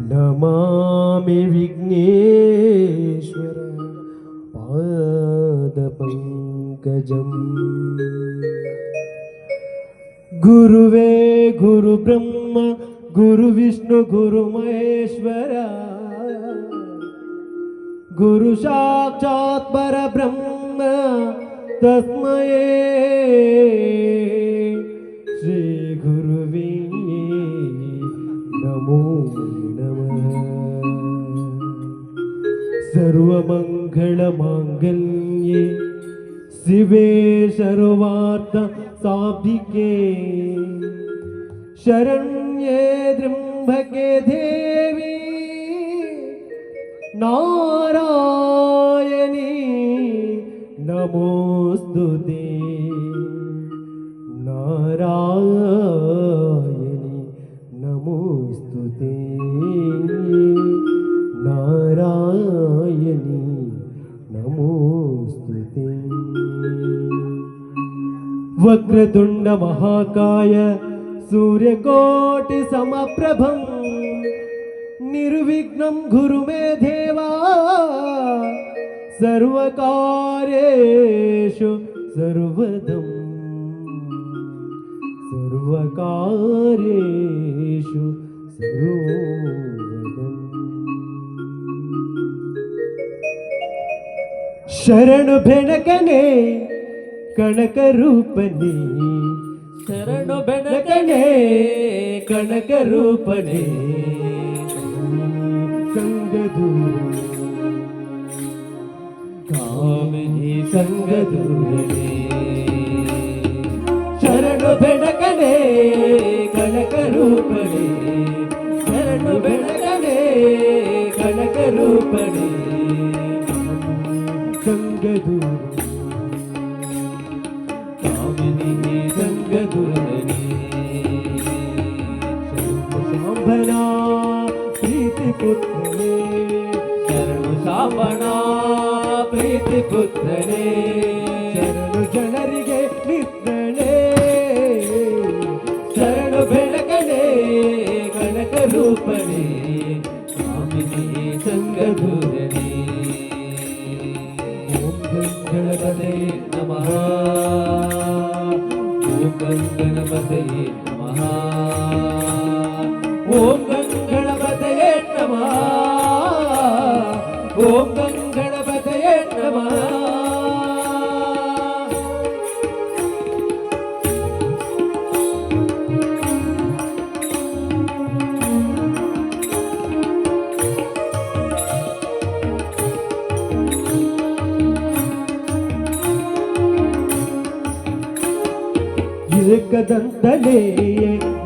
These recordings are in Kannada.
ನಮಾಮಿ ವಿಘ್ನೇಶ್ವರ ಪಾದಪಂಕಜಂ. ಗುರುವೇ ಗುರು ಬ್ರಹ್ಮ ಗುರು ವಿಷ್ಣು ಗುರು ಮಹೇಶ್ವರ, ಗುರು ಸಾಕ್ಷಾತ್ ಪರಬ್ರಹ್ಮ ತಸ್ಮೈ ಶ್ರೀ ಗುರುವೇ ನಮೋ ನಮಃ. ಸರ್ವಮಂಗಳ ಮಾಂಗಲ್ಯೆ ಶಿವೆ ಸರ್ವಾರ್ಥ ಸಾಧಿಕೆ ಶರಣ್ಯೇ ತ್ರ್ಯಂಬಕೆ ದೇವಿ ನಾರಾಯಣಿ ನಮೋಸ್ತುತೆ. ನಾರಾಯಣಿ ನಮೋಸ್ತುತೆ. ನಾರಾಯಣಿ ನಮೋಸ್ತುತೆ. ವಕ್ರತುಂಡ ಮಹಾಕಾಯ ಸೂರ್ಯಕೋಟಿ ಸಮಪ್ರಭಂ ನಿರ್ವಿಘ್ನಂ ಗುರು ಮೇ ದೇವಾ ಸರ್ವಕಾರ್ಯೇಷು ಸರ್ವದಂ. ಸರ್ವಕಾರ್ಯೇಷು ಸರ್ವದಂ. ಶರಣು ಬೆಣಕನೆ ಕನಕ ರೂಪನೆ, ಶರಣು ಬೆಣಕನೆ ಕನಕ ರೂಪನೆ. ಸಂಗದೂರ ಕಾಮಿನಿ ಸಂಗದೂರನೆ, ಶರಣು ಬೆಣಕನೆ ಕನಕ ರೂಪನೆ. ಶರಣು ಬೆಣಕನೆ ಕನಕ ರೂಪನೆ. ಸಂಗದೂರ ಕಾಮಿನಿ ಸಂಗದೂರನೆ. ಶಾಂಭನ ಪ್ರೀತಿ ಪುತ್ರನೇ, ಶರಣು ಶಾಂಭನ ಪ್ರೀತಿ ಪುತ್ರನೇ. ಶರಣು ಜನರಿಗೆ ಮಿತ್ರನೇ, ಶರಣು ಬೆಳಕನೇ ಕನಕ ರೂಪನೇ. ಕಾಮಿನಿ ಸಂಗದೂರನೇ. ಓಂ ಗಣಪತಯೇ ನಮಃ. ಓಂ ಗಣಪತಯೇ ನಮಃ. ಓಂ ಗಣಪತಯೇ ನಮಃ. ಓಂ ಗಣಪತಯೇ ನಮಃ. ಏಕದಂತನೇ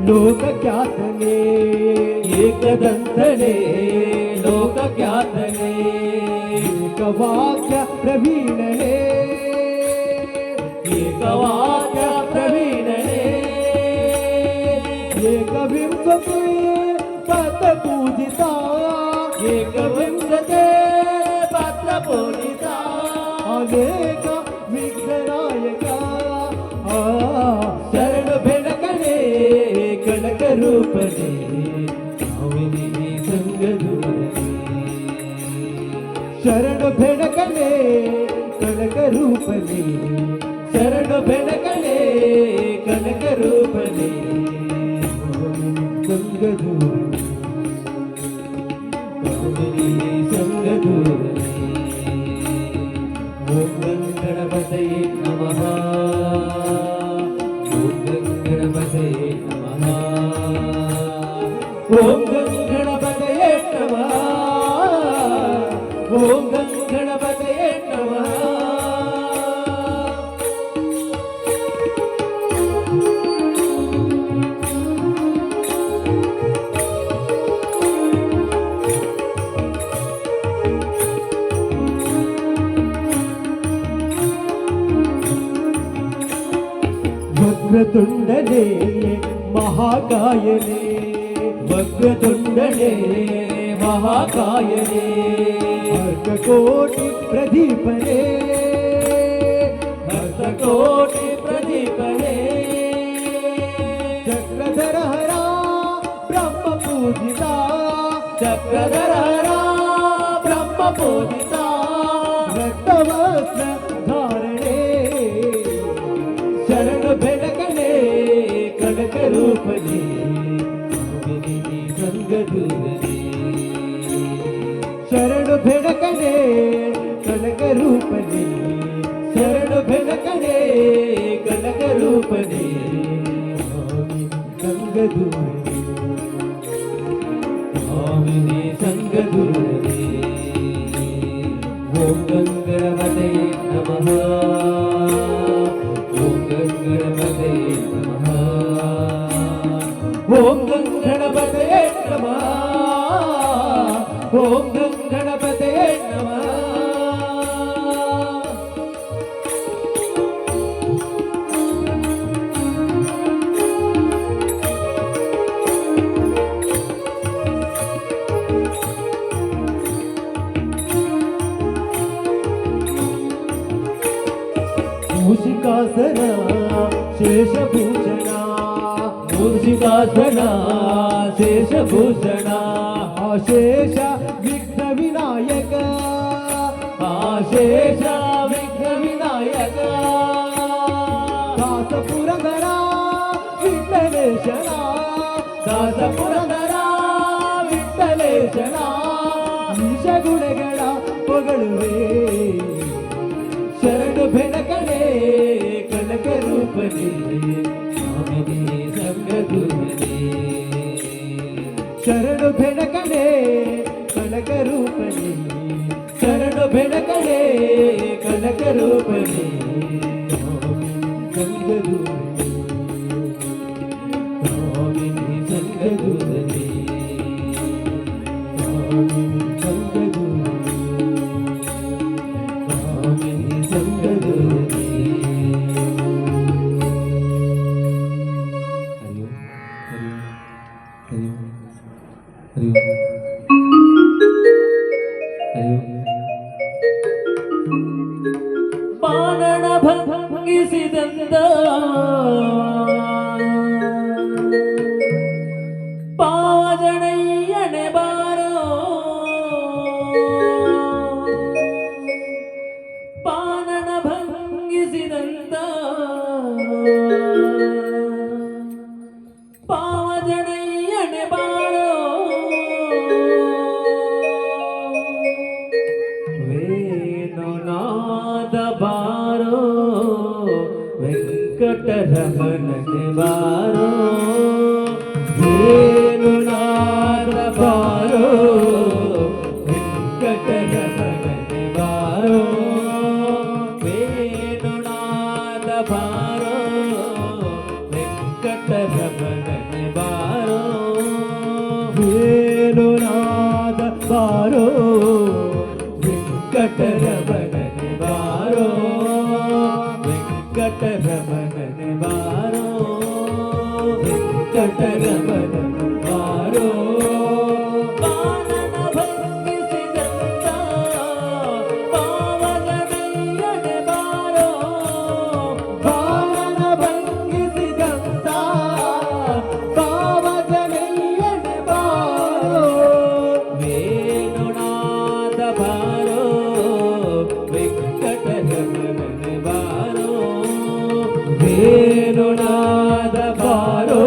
ಲೋಕ ಖ್ಯಾತನೇ, ಏಕದಂತನೇ ಲೋಕ ಖ್ಯಾತನೇ. ಏಕವಾಕ್ಯ ಪ್ರವೀಣನೇ, ಏಕವಾಕ್ಯ ಪ್ರವೀಣನೇ. ಏಕವಿಂಶತೆ ಪತ್ರ ಪೂಜಿತ, ಏಕವಿಂಶತೆ ಪತ್ರ ಪೂಜಿತ. ಅನೇಕ ವಿಘ್ನನಾಯಕ ಶರಣು ಬೆಳಕನೆ ಕನಕ ರೂಪನೆ. ಕಾಮಿನಿ ಸಂಗದೂರನೆ. ಶರಣು ಬೆಳಕನೆ ಕನಕ ರೂಪನೆ. ಶರಣು ಬೆಳಕನೆ ಕನಕ ರೂಪನೆ. ಸಂಗದೂರನೆ. ಕಾಮಿನಿ ಸಂಗದೂರನೆ. ಓಂ ಗಣಪತಯೇ ನಮಃ. ಗಣಪತಯೇ ನಮಃ. ಓಂ ಗಣಪತಯೇ ನಮಃ. ಓಂ ಗಣಪತಯೇ ನಮಃ. ವಕ್ರತುಂಡನೇ ಮಹಾಕಾಯನೇ, ವಕ್ರತುಂಡನೇ ಮಹಾಕಾಯನೇ. ಅರ್ಧಕೋಟಿ ಪ್ರದೀಪನೇ, ಅರ್ಧಕೋಟಿ ಪ್ರದೀಪನೇ. ಚಕ್ರಧರ ಹರ ಗದರರ ಬ್ರಹ್ಮಬೋಧಿತ ರಕ್ತವಸ್ತ್ರ ಧಾರಣೆ ಶರಣು ಬೆಳಕನೆ ಕನಕ ರೂಪನೆ ಸಂಗದೂರನೆ ಶರಣು ಬೆಳಕನೆ ಕನಕ ರೂಪನೆ ಶರಣು ಬೆಳಕನೆ ಕನಕ ರೂಪನೆ ಸಂಗದೂರನೆ ಸ್ವಾಮಿನಿ ಸಂಗದೂರನೆ ಓಂ ಗಂಗಣಪತಯೇ ನಮಃ ಓಂ ಗಂಗಣಪತಯೇ ನಮಃ ಓಂ ಗಂಗಣಪತಯೇ ನಮಃ ಓಂ ಗಂಗಣಪತಯೇ ನಮಃ ಮೂಷಿಕಾಸನ ಶೇಷಭೂಷಣ ಮೂಷಿಕಾಸನ ಶೇಷಭೂಷಣ ಆಶೇಷ ವಿಘ್ನ ವಿನಾಯಕ ಆಶೇಷ ವಿಘ್ನ ವಿನಾಯಕ ದಾಸಪುರಧರ ವಿಠಲೇಶನ ದಾಸಪುರಧರ ವಿಠಲೇಶನ ಈಶ ಗುಣಗಳ ಹೊಗಳುವೆ ಶರಣು ಬೆಳಕನೆ ಕನಕ ರೂಪನೆ ಸ್ವಾಮಿನಿ ಸಂಗದೂರನೆ ಶರಣು ಬೆಳಕನೆ ಕನಕ ರೂಪನೆ ಶರಣು ಬೆಳಕನೆ ಕನಕ ರೂಪನೆ ಸಂಗದೂರನೆ ಸ್ವಾಮಿನಿ ಸಂಗದೂರನೆ ಸ್ವಾಮಿನಿ ಸಂಗದೂರನೆ ಬಾಣನ ಭಂಗಿಸಿದಂತ ಪಾವಜನಯ್ಯನೆ ಬಾರೋ ಬಾಣನ ಭಂಗಿಸಿದಂತ ಪಾವಜನಯ್ಯನೆ ಬಾರೋ ವೇಣುನಾದ ಬಾರೋ ವೆಂಕಟರಮಣನೆ ಬಾರೋ ವೇಣುನಾದ ಬಾರೋ ವೆಂಕಟರಮಣನೆ ಬಾರೋ ವೇಣುನಾದ ಬಾರೋ ವೆಂಕಟರಮಣನೆ ಬಾರೋ ವೇಣುನಾದ ಬಾರೋ ವೆಂಕಟರಮಣನೆ ಬಾರೋ ವೆಂಕಟರಮಣನೆ ಬಾರೋ ವೆಂಕಟರಮಣನೆ ಬಾರೋ ಬಾಣನ ಭಂಗಿಸಿದಂತ ಪಾವನಯ್ಯನೆ ಬಾರೋ ಬಾಣನ ಭಂಗಿಸಿದಂತ ಪಾವನಯ್ಯನೆ ಬಾರೋ ವೇಣುನಾದ ಬಾರೋ ವೆಂಕಟರಮಣನೆ ಬಾರೋ ವೇಣುನಾದ ಬಾರೋ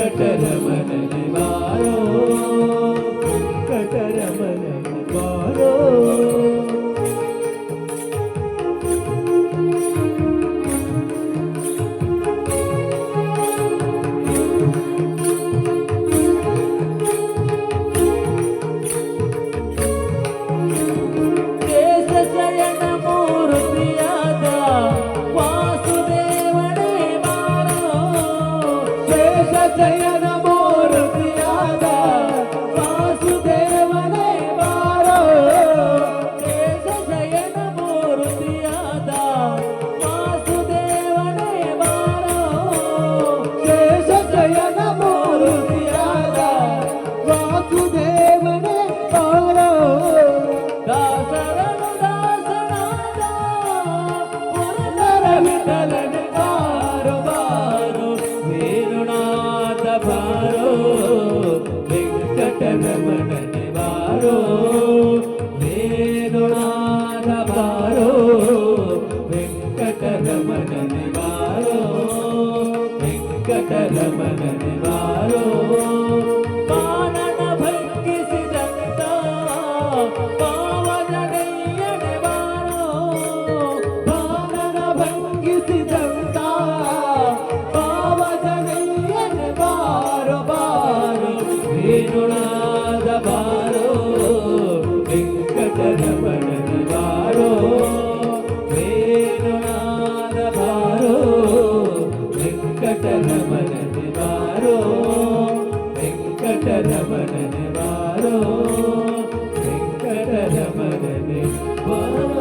ವೆಂಕಟರಮಣನೆ ಬಾರೋ ವೆಂಕಟರಮಣನೆ ಬಾರೋ ಶಯನ ಮೂರ್ತಿಯಾದ ವಾಸುದೇವನೇ ಬಾರೋ ಶೇಷ ಶಯನ ಮೂರ್ತಿಯಾದ ವಾಸುದೇವನೇ ಬಾರೋ ಶೇಷ ಶಯನ ಮೂರ್ತಿಯಾದ ವಾಸುದೇವನೇ ಬಾರೋ ದಾಸರನು ದಾಸನಾದ ಪುರಂದರ ವಿಠಲನೆ ಬಾರೋ ಬಾರೋ ವೇಣುನಾಥ ಬಾರೋ ವೆಂಕಟರಮಣನೆ ಬಾರೋ ವೇಣುನಾಥ ಬಾರೋ ವೆಂಕಟರಮಣನೆ ಬಾರೋ ವೆಂಕಟರಮಣನೆ ಬಾರೋ ಪಾನನ ಭಂಗಿಸಿದಂತ ಪಾವನನಯ್ಯನೆ ಬಾರೋ ಪಾನನ ಭಂಗಿಸಿದಂತ ಪಾವನನಯ್ಯನೆ ಬಾರೋ ಬಾರೋ ವೇಣುನಾಥ ಬಾರೋ ವೆಂಕಟರಮಣನೆ ಬಾರೋ ವೇಣುನಾಥ ಬಾರೋ ವೆಂಕಟರಮಣನೆ ಬಾರೋ ವೆಂಕಟರಮಣನೆ ಬಾರೋ ವೆಂಕಟರಮಣನೆ ಬಾರೋ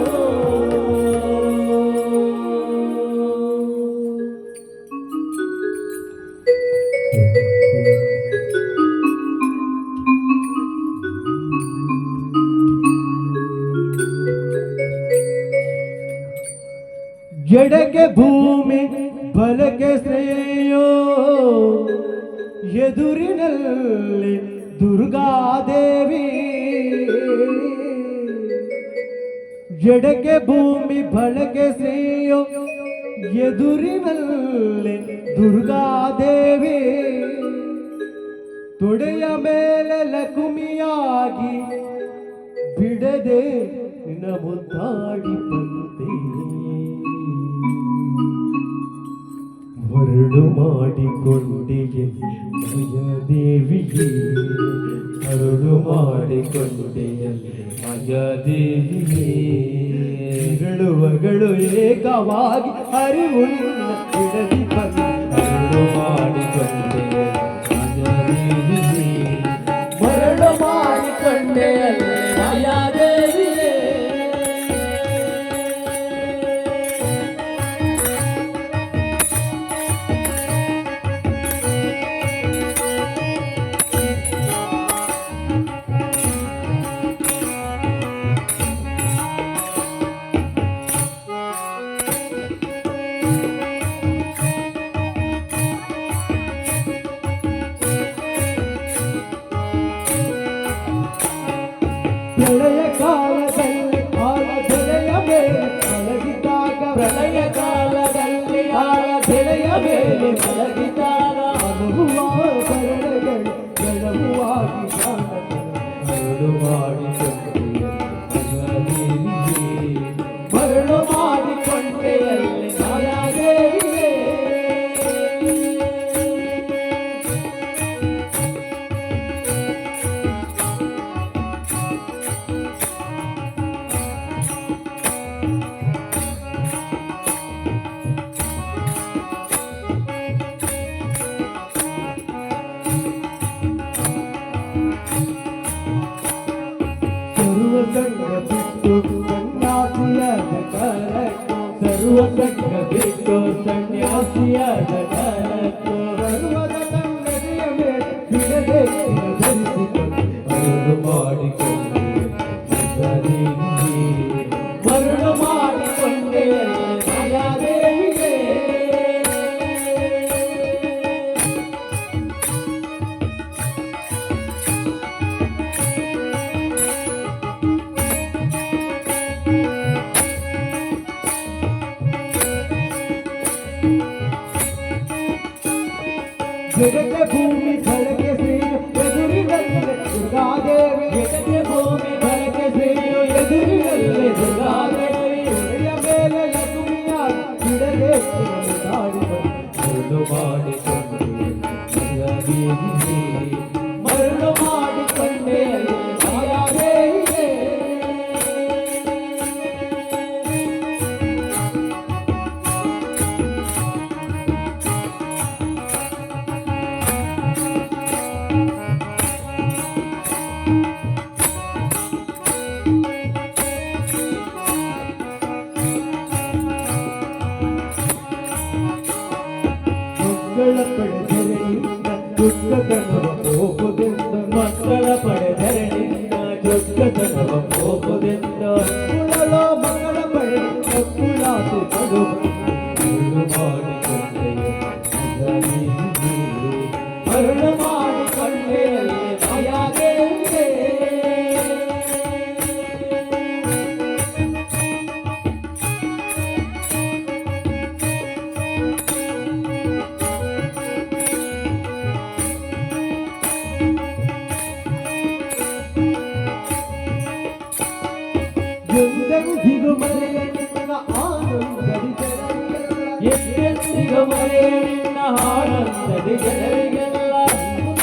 ಎಡಕ್ಕೆ ಭೂಮಿ ಬಲಕ್ಕೆ ಶ್ರೇಯೋ ಎದುರಿನಲ್ಲಿ ದುರ್ಗಾದೇವಿ ಎಡಕ್ಕೆ ಭೂಮಿ ಬಲಕ್ಕೆ ಶ್ರೇಯೋ ಎದುರಿನಲ್ಲಿ ದುರ್ಗಾದೇವಿ ತೊಡೆಯ ಮೇಲೆ ಲಕುಮಿಯಾಗಿ ಬಿಡದೆ ನಿನ್ನ ಮುದ್ದಾಡಿ ಬಂತೆ ಮರಳು ಮಾಡಿಕೊಂಡೆಯೇ ಮಯದೇವಿಯೇ ಮರಳು ಮಾಡಿಕೊಂಡೆಯಲ್ಲಿ ಮಯದೇವಿಯೇ ಇರಳುವಗಳು ಏಕವಾಗಿ ಅರಿವು ಬಿಡದಿ ಬಂದು ಮರಳು ಮಾಡಿಕೊಂಡೆಯಲ್ಲಿ ಮಯದೇವಿಯೇ ಮರಳು ಮಾಡಿಕೊಂಡೆಯಲ್ಲಿ ಮಯದೇವಿಯೇ ಪ್ರಳಯ ಕಾಲದಲ್ಲಿ ಆಳ ಬೆಳೆಯ ಮೇಲೆ ಮಲಗಿದಾಗ ಪ್ರಳಯ ಕಾಲದಲ್ಲಿ ಆಳ ಬೆಳೆಯ ಮೇಲೆ ಮಲಗಿದಾಗ ಅನುಭವ ಕರಳೆಗಳು ಗೆಳವುವಾಗಿ ಮರಳು ಮಾಡಿಕೊಂಡೆ ಮರಳು ಮಾಡಿಕೊಂಡೆಯಲ್ಲಿ ಮಾಯಾದೇವಿಯೇ ಸರ್ವಸಂಗ ಬಿಟ್ಟು ಸನ್ಯಾಸಿಯಾದ ಕಾಲಕ್ಕೂ ಸರ್ವಸಂಗ ಬಿಟ್ಟು ಸನ್ಯಾಸಿಯಾದ ಕಾಲಕ್ಕೂ ಸರ್ವದ ಸಂಗತಿಯ ಮೇಲೆ ಬಿಡದೆ ಧರಿಸಿಕೊಂಡು ಮರಳು ಮಾಡಿಕೊಂಡೆ ಮರಳು ಮಾಡಿಕೊಂಡೆ ಮಾಯಾದೇವಿಗೆ ಜಗಕ್ಕೆ ಭೂಮಿ ಧಳಕ್ಕೆ ಶ್ರೀಯು ಎದುರಿನಲ್ಲೇ ದುರ್ಗಾದೇವಿ ಜಗಕ್ಕೆ ಭೂಮಿ ಧಳಕ್ಕೆ ಶ್ರೀಯು ಎದುರಿನಲ್ಲೇ ದುರ್ಗಾದೇವಿ ಒಡೆಯ ಮೇಲೆ ಲಕ್ಷ್ಮಿಯ ಬಿಡದೆ ಮರಳು ಮಾಡಿಕೊಂಡೆ ಮರಳು ಮಾಡಿಕೊಂಡೆ ಮಾಯಾದೇವಿಗೆ ಮಕ್ಕಳ ಪಡೆದರೆಯಿಂದ ಜೊಕ್ಕತನವ ಕೋಪದಿಂದ ಕುಳಲೋ ಮಕ್ಕಳ ಪಡೆದ ಕುಳಾತು ಪಡು ಮರಳು ಮಾಡಿಕೊಂಡೆ ಮಾಯಾದೇವಿಗೆ ಎಂದೆಂದಿಗೂ ಮರೆಯಣ್ಣ ಆನಂದದಿ ಎಂದೆಂದಿಗೂ ಮರೆಯಣ್ಣ ಆನಂದದಿ ಜನರಿಗೆಲ್ಲ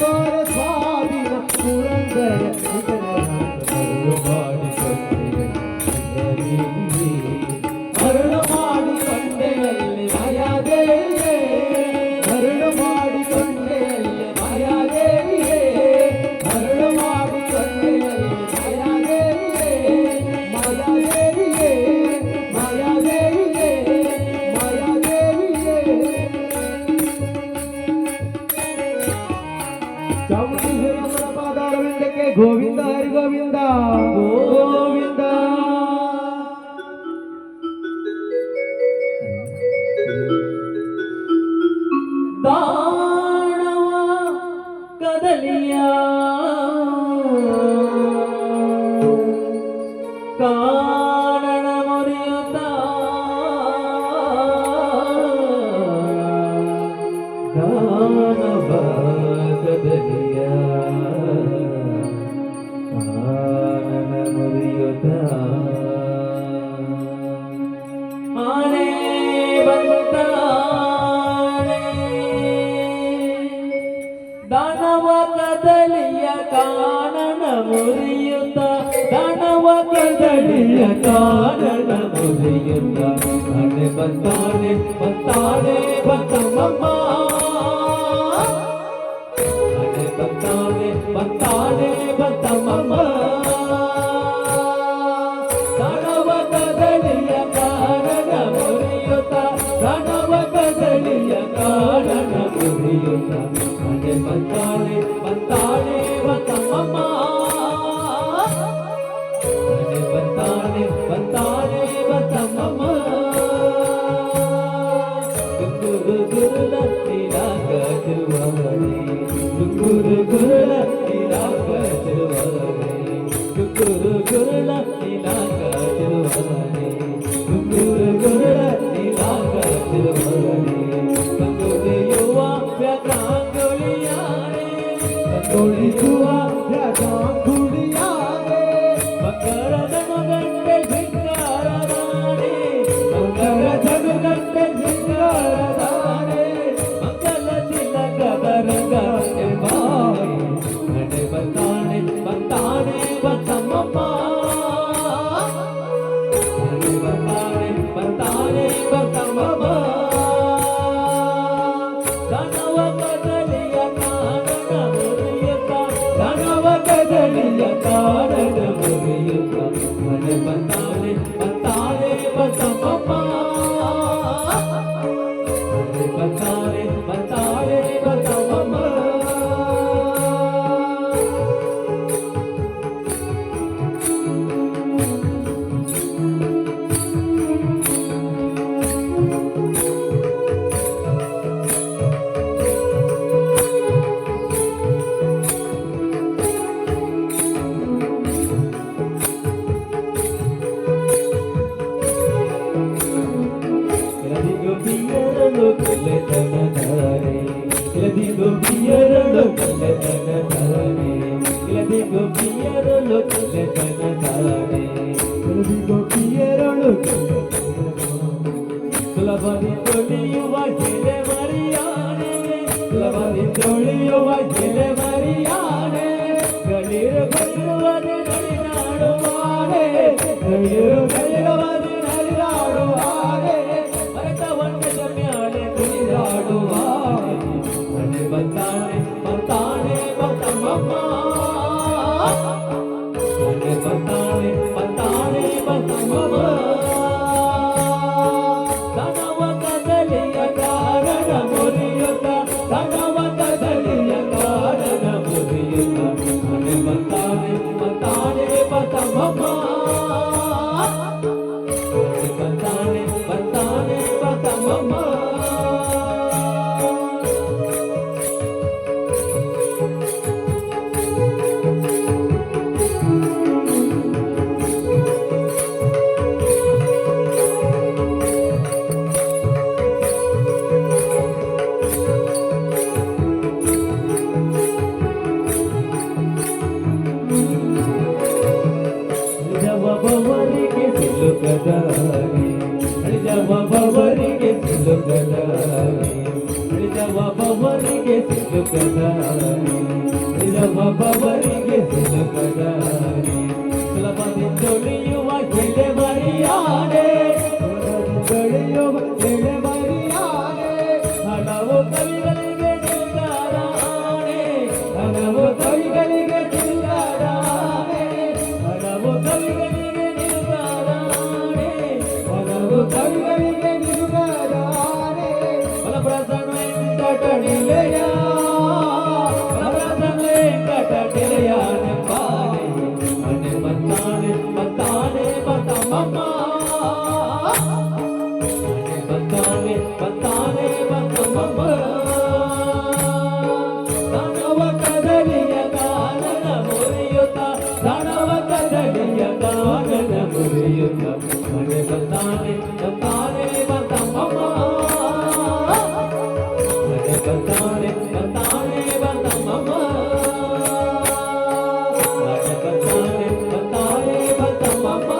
ಸುಂದರ ಸ್ವಾಧೀನ ಪುರಂದರ ಮರಳು ಮಾಡಿಕೊಂಡೆಯಲ್ಲಿ ಮಾಯಾದೇವಿಗೆ ಮರಳು ಮಾಡಿಕೊಂಡೆಯಲ್ಲಿ ಮಾಯಾದೇವಿಗೆ ಮರಳು ಮಾಡಿಕೊಂಡೆಯಲ್ಲಿ ಮಾಯಾದೇವಿಗೆ ಮಾಯಾದೇವಿಗೆ ಮಾಯಾದೇವಿಗೆ ಚಾಮುಂಡೇಶ್ವರಿ ಪಾದಾರವಿಂದಕ್ಕೆ ಗೋವಿಂದ ಹರಿ ಗೋವಿಂದ ಗೋವಿಂದ ದಾನವ ಕದಲಿಯ ಕಾರಣ ಮುರಿಯುತ್ತ ದಾನವ ಕದಲಿಯ ಕಾರಣ ಮುರಿಯುತ್ತ ಆನೆ ಬಂತಾನೆ ದಾನವ ಕದಲಿಯ ಕಾರಣ ಮುರಿಯುತ್ತ ದಾನವ ಕದಲಿಯ ಕಾರಣ ಮುರಿಯುತ್ತ ಆನೆ ಬಂತಾನೆ ಬಂತಾನೆ ಬಂತಮ್ಮ ಆನೆ ಬಂತಾನೆ ಬಂತಾನೆ ಬಂತಮ್ಮ ದಾನವ ಕದಲಿಯ ಕಾರಣ ಮುರಿಯುತ್ತ ದಾನವ ಕದಲಿಯ ಕಾರಣ ಮುರಿಯುತ್ತ ಆನೆ ಬಂತಾನೆ ಬಂತಾನೆ ಬಂತಮ್ಮ ಆನೆ ಬಂತಾನೆ ಬಂತಾನೆ ಬಂತಮ್ಮ ಗುರು ಗುರುಲ ಇಲಾಖ ತಿರುವವರೇ ಗುರು ಗುರುಲ ಇಲಾಖ ತಿರುವವರೇ ಗುರು ಗುರುಲ ಇಲಾಖ ತಿರುವವರೇ ಗುರು ಗುರುಲ ಇಲಾಖ ತಿರುವವರೇ ಕಂಗೊಳಿಯುವ ವ್ಯಕಾಂಗುಳಿಯಾರೆ ಕಂಗೊಳಿಸುವ ವ್ಯಕಾಂಗುಳಿಯಾರೆ ಮಕರದನು ಗಂಟೆ ಧಿಕ್ಕಾರದಾನೆ ಮಕರದನು ಗಂಟೆ ಧಿಕ್ಕಾರದಾನೆ ಮಂಗಲ ತಿಲಕದ ರಂಗ ಎಂಬಾಯಿ ನಡೆ ಬಂತಾನೆ ಬಂತಾನೆ ಬಂತಮ್ಮ ನಡೆ ಬಂತಾನೆ ಬಂತಾನೆ ಬಂತಮ್ಮ ದಾನವ ಕದಲಿಯ ಕಾರಣ ಮುರಿಯುತ್ತ ದಾನವ ಕದಲಿಯ ಕಾರಣ ಮುರಿಯುತ್ತ ನಡೆ ಬಂತಾನೆ ಬಂತಾನೆ ಬಂತಮ್ಮ ನಡೆ ಬಂತಾನೆ ಬಂತಾನೆ ಬಂತಮ್ಮ ಗೋಪಿಯರಳು ಕಳ್ಳತನ ತಾನೆ ಇಳದಿ ಗೋಪಿಯರಳು ಕಳ್ಳತನ ತಾನೆ ಇಳದಿ ಗೋಪಿಯರಳು ಸುಲಭದಿ ತೊಳೆಯುವ ಗೆಲೆ ಮರಿಯಾನೆ ಸುಲಭದಿ ತೊಳೆಯುವ ಗೆಲೆ ಮರಿಯಾನೆ ಗಳಿರು ಬರುವನೆ ನಳಿನಾಡುವಾನೆ ಗಳಿರು ಬರುವನೆ ನಳಿನಾಡುವಾನೆ ಮರತವಣ್ಣದ ಮ್ಯಾಲೆ ಕುಣಿದಾಡುವಾನೆ ಮನೆ ಬಂತಾನೆ ಬಂತಾನೆ ಬಂತಮ್ಮಮ್ಮ ಮನೆ ಬಂತಾನೆ ಬಂತಾನೆ ಬಂತಮ್ಮಮ್ಮ ದನವ ಕದಲಿಯ ಕಾರಣ ಮುರಿಯುತ್ತ ದನವ ಕದಲಿಯ ಕಾರಣ ಮುರಿಯುತ್ತ ಮನೆ ಬಂತಾನೆ ಬಂತಾನೆ ಬಂತಮ್ಮಮ್ಮ ಮನೆ ಬಂತಾನೆ ಬಂತಾನೆ ಬಂತಮ್ಮಮ್ಮ ಬವರಿಗೆ ಸಿಲುಕದಾರಿ ಅಳಿದವ ಬವರಿಗೆ ಸಿಲುಕದಾರಿ ಅಳಿದವ ಬವರಿಗೆ ಸಿಲುಕದಾರಿ ಅಳಿದವ ಬವರಿಗೆ ಸಿಲುಕದಾರಿ ಸುಲಭದಿ ತೊಳೆಯುವ ಗೆಳೆ ಮರಿಯಾನೆ ತೊಳೆಯುವ ಗೆಳೆ ಮರಿಯಾನೆ ಹಲವು ಕವಿಗಳಿಗೆ ನಿಲ್ದಾರಾಣೆ ಹಲವು ಕವಿಗಳಿಗೆ ನಿಲ್ದಾರಾಣೆ ಹಲವು ಕವಿಗಳಿಗೆ ನಿಲ್ದಾರಾಣೆ ಹಲವು ಕವಿಗಳಿಗೆ ನಿಲ್ದಾರಾಣೆ ಬಲಪ್ರಸನ್ನ ವೆಂಕಟ ನಿಲಯ ಬಲಪ್ರಸನ್ನ ವೆಂಕಟ ನಿಲಯ ನೆಂಬಾನೆ ಮನೆ ಬಂತಾನೆ ಬಂತಾನೆ ಬಂತಮ್ಮಮ್ಮ ಮನೆ ಬಂತಾನೆ ಬಂತಾನೆ ಬಂತಮ್ಮಮ್ಮ ದನವ ಕದಲಿಯ ಕಾನನ ಮುರಿಯುತ್ತ ದನವ ಕದಲಿಯ ಕಾನನ ಮುರಿಯುತ್ತ ಮನೆ ಬಂತಾನೆ ಬಂತಾನೆ ಬಂತಮ್ಮಮ್ಮ ಮನೆ ಬಂತಾನೆ ಬಂತಾನೆ ಬಂತಮ್ಮಮ್ಮ ಮನೆ ಬಂತಾನೆ ಬಂತಾನೆ ಬಂತಮ್ಮಮ್ಮ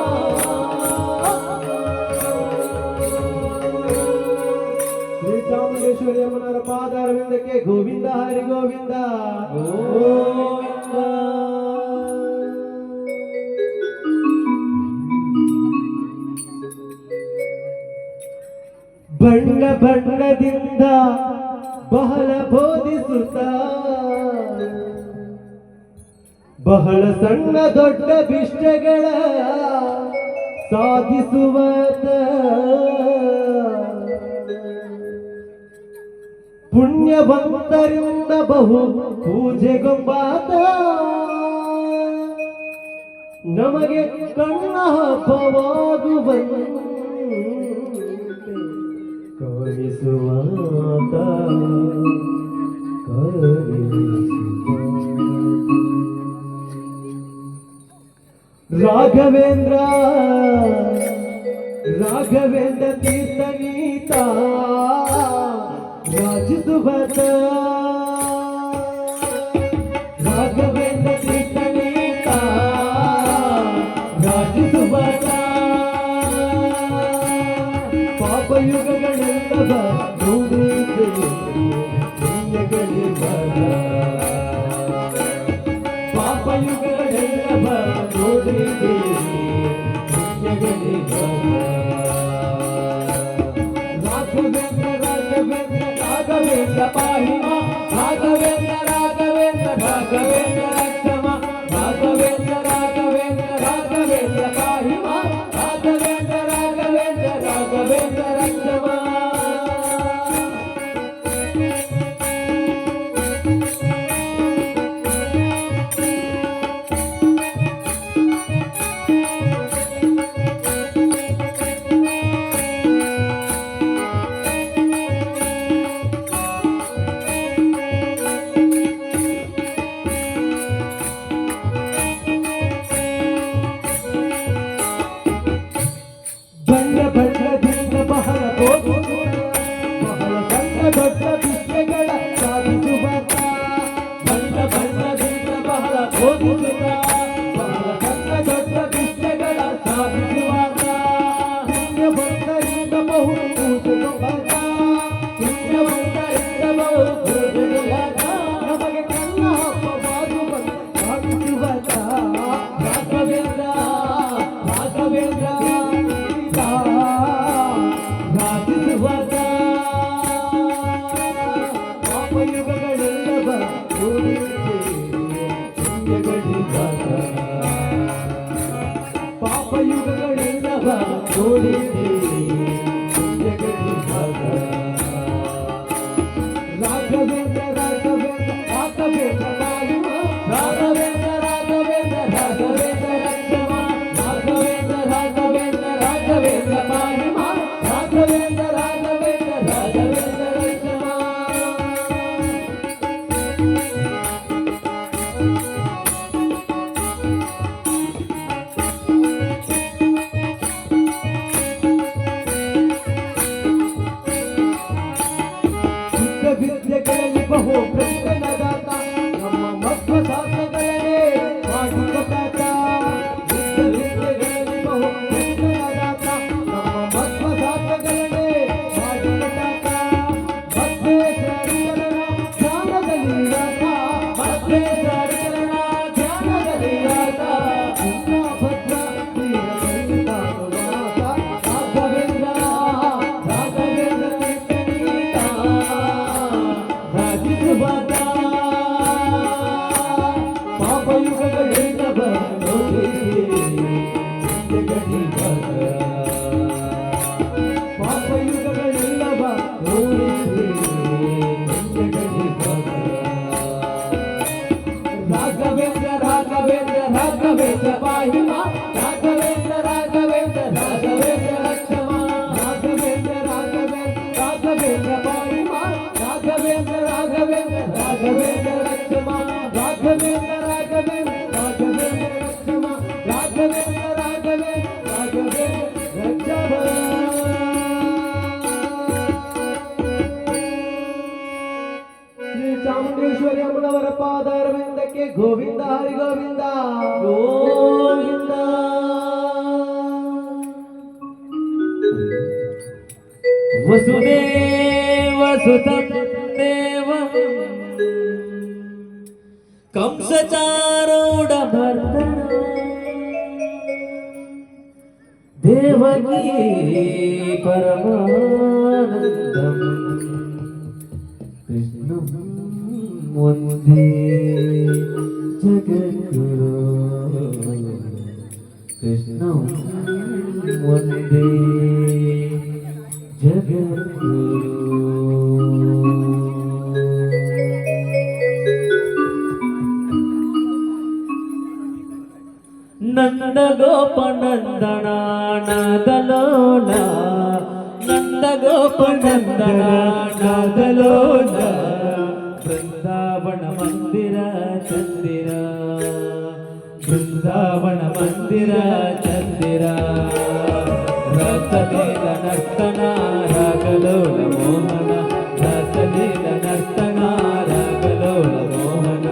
ಶ್ರೀ ಚಾಮುಂಡೇಶ್ವರಿ ಅಮ್ಮನವರ ಪಾದಾರವಿಂದಕ್ಕೆ ಗೋವಿಂದ ಹರಿ ಗೋವಿಂದ ಗೋವಿಂದ ಬಣ್ಣ ಬಣ್ಣದಿಂದ ಬಹಳ ಬೋಧಿಸುತ್ತ ಬಹಳ ಸಣ್ಣ ದೊಡ್ಡ ವಿಷಯಗಳ ಸಾಧಿಸುವತ ಪುಣ್ಯವಂತರಿಂದ ಬಹು ಪೂಜೆಗೊಂಬಾತ ನಮಗೆ ಕಣ್ಣ ಹಬ್ಬವಾಗುವಂತೆ ಕಳಿಸುವಾತ ರಾಘವೇಂದ್ರ ರಾಘವೇಂದ್ರ ತೀರ್ಥನೀತ ರಾಜಿಸುವತ ರಾಘವೇಂದ್ರ ತೀರ್ಥನೀತ ರಾಜಿಸುವತ ಪಾಪಯುಗಗಳೆಲ್ಲವ ಪಾಪಯುಗಗಳೆಲ್ಲವ ನೋಡಿದೆ ರಾಘವೇಂದ್ರ ರಾಘವೇಂದ್ರ ರಾಘವೇಂದ್ರ ಪಾಹಿಮ ರಾಘವೇಂದ್ರ ರಾಘವೇಂದ್ರ ರಾಘವೇಂದ್ರ ರಕ್ಷಮ ರಾಘವೇಂದ್ರ ರಾಘವೇಂದ್ರ ರಾಘವೇಂದ್ರ ಪಾಹಿಮ ರಾಘವೇಂದ್ರ ರಾಘವೇಂದ್ರ ರಾಘವೇಂದ್ರ ರಕ್ಷಮ ಜಗಲಾಗ ನಮಗೆ ಕಣ್ಣ ಬಾದು ಹಾಕುವತ ರಾಘವೇಂದ್ರ ರಾಘವೇಂದ್ರ ರಾಜಿಸುವತ ಪಾಪಯುಗಗಳೆಲ್ಲವ ಪಾಪಯುಗಗಳೆಲ್ಲವ ನೋಡಿದೆ ರಾಘವೇಂದ್ರ ರಾಘವೇಂದ್ರ ರಾಘವೇಂದ್ರ ರಾಯುವ ರಾಘವೇಂದ್ರ ರಾಘವೇಂದ್ರ ರಾಘವೇಂದ್ರ ರಕ್ಷಮ ರಾಘವೇಂದ್ರ ರಾಘವೇಂದ್ರ ರಾಘವೇಂದ್ರ ಪಾಹಿಮ ರಾಘವೇಂದ್ರ ರಾಘವೇಂದ್ರ ರಾಘವೇಂದ್ರ ರಕ್ಷಮ ವಿದ್ಯೆಗಳಲ್ಲಿ ಬಹು ಪ್ರಶ್ನೆದಾತ ನಮ್ಮ ಮಧ್ವ ಶಾಸ್ತ್ರಗಳೇ ಮಾಡಿಕೊಟ್ಟಾತ ವಿದ್ಯೆಗಳಲ್ಲಿ ಬಹು ಪ್ರಶ್ನೆದಾತ ನಮ್ಮ ಮಧ್ವ ಶಾಸ್ತ್ರಗಳೇ ಮಾಡಿಕೊಟ್ಟಾತ ಮಧ್ವೇಶ್ವರನ ಧ್ಯಾನದಲ್ಲಿಯಾತ ಮಧ್ವೇಶ್ವರನ ಧ್ಯಾನದಲ್ಲಿಯಾತ ಭದ್ರ ರಾಘವೇಂದ್ರ ರಾಘವೇಂದ್ರ ಪಾಪಯುಗಗಳೆಲ್ಲವ ಪಾಪಯುಗಗಳೆಲ್ಲವ ರಾಘವೇಂದ್ರ ರಾಘವೇಂದ್ರ ರಾಘವೇಂದ್ರ ಪಾಹಿಮ ರಾಘವೇಂದ್ರ ರಾಘವೇಂದ್ರ ರಾಘವೇಂದ್ರ ರಕ್ಷಮ ರಾಘವೇಂದ್ರ ರಾಘವೇಂದ್ರ ರಾಘವೇಂದ್ರ ಪಾಹಿಮ ರಾಘವೇಂದ್ರ ರಾಘವೇಂದ್ರ ರಾಘವೇಂದ್ರ ರಕ್ಷಮ ರಾಘವೇಂದ್ರ ರಾಘವೇಂದ್ರ ರಾಘವೇಂದ್ರ ರಕ್ಷಮ ರಾಘವೇಂದ್ರ ರಾಘವೇಂದ್ರ ರಾಘವೇಂದ್ರ ರಕ್ಷಮ ಶ್ರೀ ಚಾಮುಂಡೇಶ್ವರಿ ಅಮ್ಮನವರ ಪಾದಾರವಿಂದಕ್ಕೆ ಗೋವಿಂದ ಹರಿ ಗೋವಿಂದ ಗೋವಿಂದ ವಸುದೇವ ಸುತಂ ದೇವಂ ಕಂಸಚಾರೂಢ ಭರ್ಧನ ದೇವಕೀ ಪರಮಾನಂದಂ ಕೃಷ್ಣಂ ವಂದೇ ಜಗದ್ಗುರು ಕೃಷ್ಣಂ ವಂದೇ ಜಗದ್ಗುರು ನಂದ ಗೋಪನಂದನ ನಾದಲೋಲ ನಂದ ಗೋಪನಂದನ ನಾದಲೋಲ ಬೃಂದಾವನ ಮಂದಿರ ಚಂದಿರ ಬೃಂದಾವನ ಮಂದಿರ ಚಂದಿರ ರಸಲೀಲ ನರ್ತನ ರಾಗಲೋಲ ಮೋಹನ ರಸಲೀಲ ನರ್ತನ ರಾಗಲೋಲ ಮೋಹನ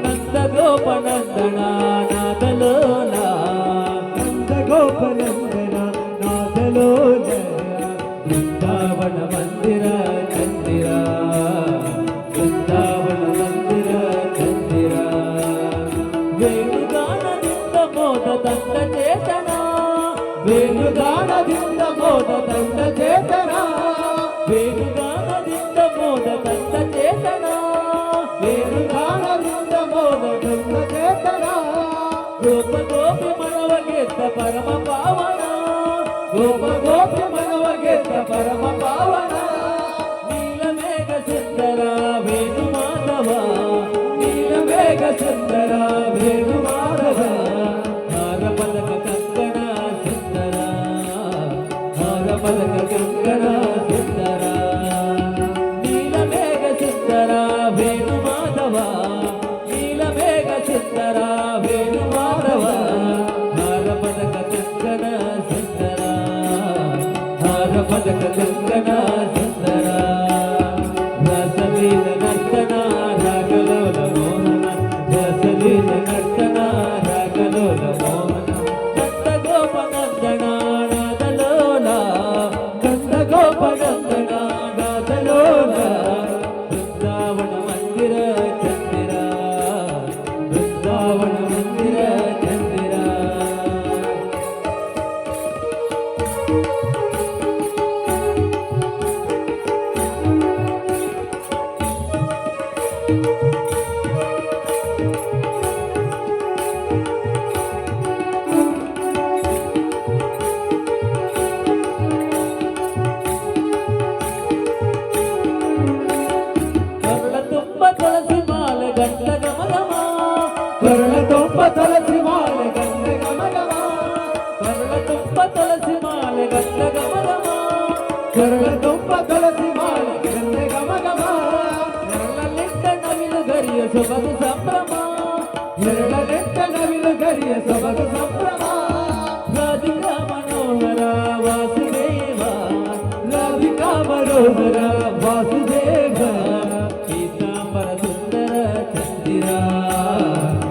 ನಂದ ಗೋಪನಂದನ ನಾದಲೋಲ ನಂದ ಗೋಪನಂದನ ನಾದಲೋಲ ಬೃಂದಾವನ ಮಂದಿರ ಚಂದಿರ ಬೃಂದಾವನ ಮಂದಿರ ಚಂದಿರ ವೇಣುಗಾನದಿಂದ ಮೋದ ತಂದ ಚೇತನ ವೇಣುಗಾನದಿಂದ ಮೋದ ತಂದ ಚೇತನ ವೇಣುಗಾನದಿಂದ ಮೋದ ತಂದ ಚೇತನ ವೇಣುಗಾನದಿಂದ ಮೋದ ತಂದ ಚೇತನ ಗೋಪ ಗೋಪಿ ಮನವ ಗೆದ್ದ ಪರಮ ಪಾವನ ಗೋಪ ಗೋಪಿ ಮನವ ಗೆದ್ದ ಪರಮ ಪಾವನ ನೀಲಮೇಘ ಸುಂದರ ವೇಣು ಮಾಧವ ನೀಲಮೇಘ ಸುಂದರ ವೇಣು ಮಾಧವ ಹಾರ ಪದಕ ಕಂಕಣ ಸುಂದರ ಹಾರ ಪದಕ ಕಂಕಣ ಸುಂದರ ನೀಲಮೇಘ ಸುಂದರ ವೇಣು ಮಾಧವ ನೀಲಮೇಘ ಸುಂದರ ವೇಣು ಮಾಧವ ಹಾರ ಪದಕ ಕಂಕಣ ಸುಂದರ ಹಾರ ಪದಕ ಕಂಕಣ ಸುಂದರ ರಸಲೀಲ ನರ್ತನ ರಾಗಲೋಲ ಮೋಹನ ರಸಲೀಲ ನರ್ತನ ರಾಗಲೋಲ ಮೋಹನ ಕಂದ ಗೋಪನಂದನ ನಾದಲೋಲ ಕಂದ ಗೋಪನಂದನ ನಾದಲೋಲ ಬೃಂದಾವನ ಕರುಳ ತುಂಬ ತುಳಸಿ ಮಾಲೆ ಗಂಧ ಗಮ ಗಮ ಕರುಳ ತುಂಬ ತುಳಸಿ ಮಾಲೆ ಗಂಧ ಗಮ ಗಮ ಕರುಳ ತುಂಬ ತುಳಸಿ ಮಾಲೆ ಗಂಧ ಗಮ ಗಮ ಎರಳಲಿಟ್ಟ ನವಿಲು ಗರಿಯ ಸೊಬಗು ಸಂಭ್ರಮ ಎರಳಲೆಟ್ಟ ನವಿಲು ಗರಿಯ ಸೊಬಗು ಸಂಭ್ರಮ ರಾಧಿಕಾ ಮನೋಹರ ವಾಸುದೇವ ರಾಧಿಕಾ ಮನೋಹರ ವಾಸುದೇವ ಪೀತಾಂಬರ ಸುಂದರ ಚಂದಿರ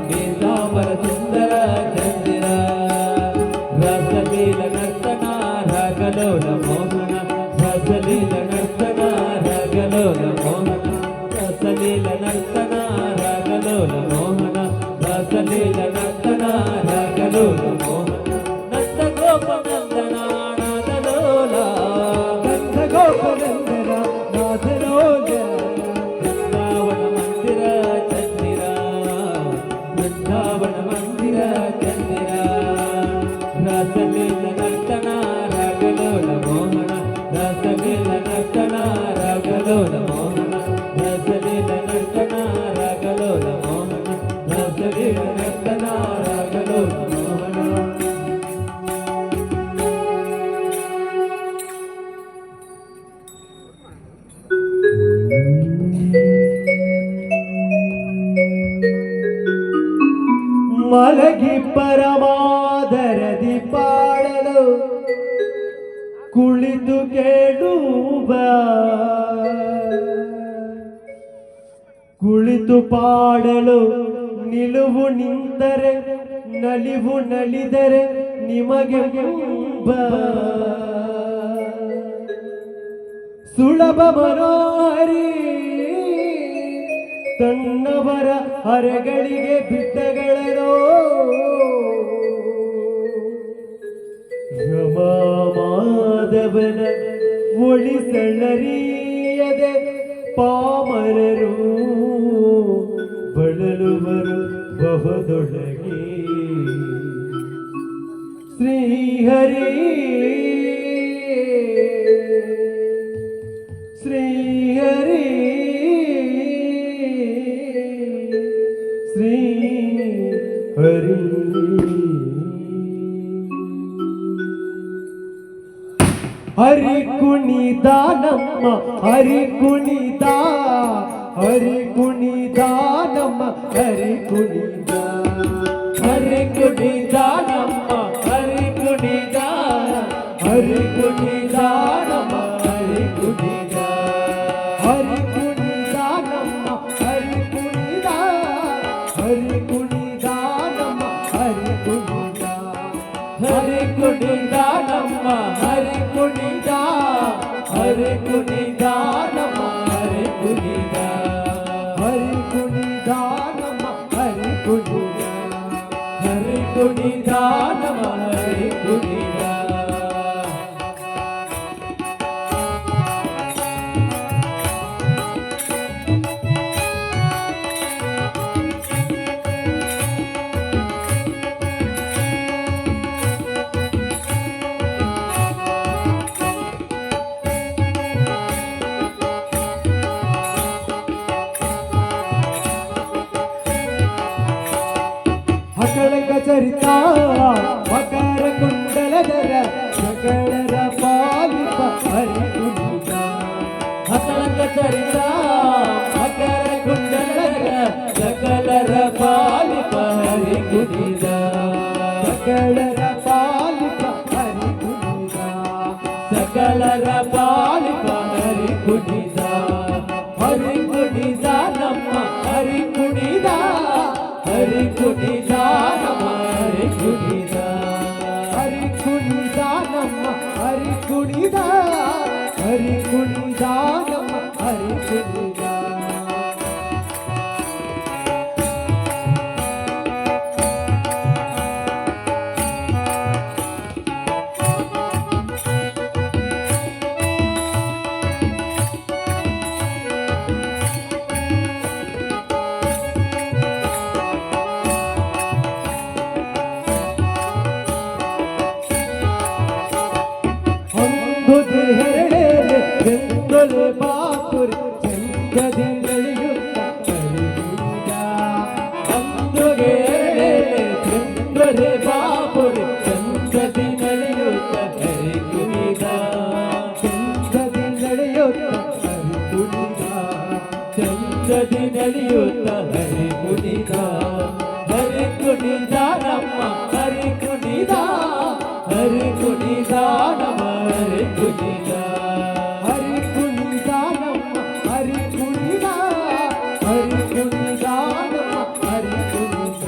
ಪೀತಾಂಬರ ಸುಂದರ ಚಂದಿರ ರಸಲೀಲ ನರ್ತನ ರಾಗಲೋಲ ಮೋಹನ ರಸಲೀಲ ನರ್ತನ ರಾಗಲೋಲ ಮೋಹನ ರಸಲೀಲ ನರ್ತನ ರಾಗಲೋಲ ಮೋಹನ ರಸಲೀಲ ನರ್ತನ ರಾಗಲೋಲ ಮೋಹನ ನಂದ ಗೋಪನಂದನ ನಾದಲೋಲ ಗಂಧ ಗೋಪನಂದನ ನಾದಲೋಲ ಬೃಂದಾವನ ಮಂದಿರ ಚಂದಿರ ಬೃಂದಾವನ ಮಂದಿರ ಚಂದಿರ ರಸಲೀಲ ನರ್ತನ ರಾಗಲೋಲ ಮೋಹನ ರಸಲೀಲ ನರ್ತನ ರಾಗಲೋಲ ಮೋಹನ ರಸಲೀಲ ನರ್ತನ ರಾಗಲೋಲ ಮೋಹನ ರಸಲೀಲ ನರ್ತನ ರಾಗಲೋಲ ಮೋಹನ ಮಲಗಿ ಪರಮಾದರದಿ ಪಾಡಲು ಕುಳಿತು ಕೇಳುವ ಕುಳಿತು ಪಾಡಲು ನಿಲುವು ನಿಂತರೆ ನಲಿವು ನಲಿದರೆ ನಿಮಗೆ ಸುಲಭ ಮನೋಹರಿ ತನ್ನವರ ಹರಗಳಿಗೆ ಬಿಟ್ಟಗಳನೋ ಮಾಧವನ ಒಳಿಸಳರಿಯದೆ ಪಾಮರರು ಬಳಲುವರು ಬಹುದೊಳಗೆ ಶ್ರೀಹರಿ ಶ್ರೀಹರಿ ಶ್ರೀ ಹರಿ ಹರಿ ಕುಣಿದ ನಮ್ಮ ಹರಿ ಕುಣಿದ ಹರಿ ಕುಣಿದ ನಮ್ಮ ಹರಿ ಕುಣಿದ ಹರಿ ಕುಣಿದ ನಮ್ಮ ಹರಿ ಕುಣಿದ ಹರಿ ಕುಣಿದ ನಮ್ಮ ಹರಿ ಕುಣಿದ ಹರಿ ಕುಣಿದ ನಮ್ಮ ಹರಿ ಕುಣಿದ ಹರಿ ಕುಣಿದ ನಮ್ಮ ಹರಿ ಕುಣಿದ ಹರಿ ಕುಣಿದ ನಮ್ಮ ಹರಿ ಕುಣಿದ ಹರಿ ಕುಣಿದ ನಮ್ಮ ಹರಿ ಕುಣಿದ ಹರಿ ಕುಣಿದ ನಮ್ಮ ಹರಿ ಕುಣಿದ ಹರಿ ಕುಣಿದ ನಮ್ಮ ಹರಿ ಕುಣಿದ ಹಕಳಕ ಚರಿತ ಮಕರ ಕುಂಡಲದರ ಸಕಳರ ಪಾಲಿಪ ಹರಿ ಕುಣಿದ ಹಸಳಕ ಚರಿತ ಮಕರ ಕುಂಡಲರ ಸಕಲರ ಪಾಲಿಪ ಹರಿ ಕುಣಿದ ಸಕಳರ ಪಾಲಿಪ ಹರಿ ಕುಣಿದ ಸಕಲರ ಪಾಲಿಪ ಹರಿ ಕುಣಿದ ಹರಿ ಕುಣಿದ ನಮ್ಮ ಹರಿ ಕುಣಿದ ಹರಿ ಕುಣಿದ ನಮ್ಮ ಹರಿ ಕುಣಿದ ಹರಿ ಕುಣಿದ ನಮ್ಮ ಹರಿ ಕುಣಿದ ಹರಿ ಕುಣಿದ ನಮ್ಮ ಹರಿ ಕುಣಿದ ಬಾಪುರೆ ಬಾಪುರೆ ಚಂದದಿ ನಡೆಯುತ್ತ ಹರಿ ಕುಣಿದ ಚಂದದಿ ನಡೆಯುತ್ತ ಹರಿ ಕುಣಿದ ಚಂದದಿ ನಡೆಯುತ್ತ ಹರಿ ಕುಣಿದ ಹರಿ ಕುಣಿದ ನಮ್ಮ ಹರಿ ಕುಣಿದ ಹರಿ ಕುಣಿದ ನಮ್ಮ ಹರಿ ಕುಣಿದ ಹರಿ ಕುಣಿದ ನಮ್ಮ ಹರಿ ಕುಣಿದ ಹರಿ ಕುಣಿದ ನಮ್ಮ ಹರಿ ಕುಣಿದ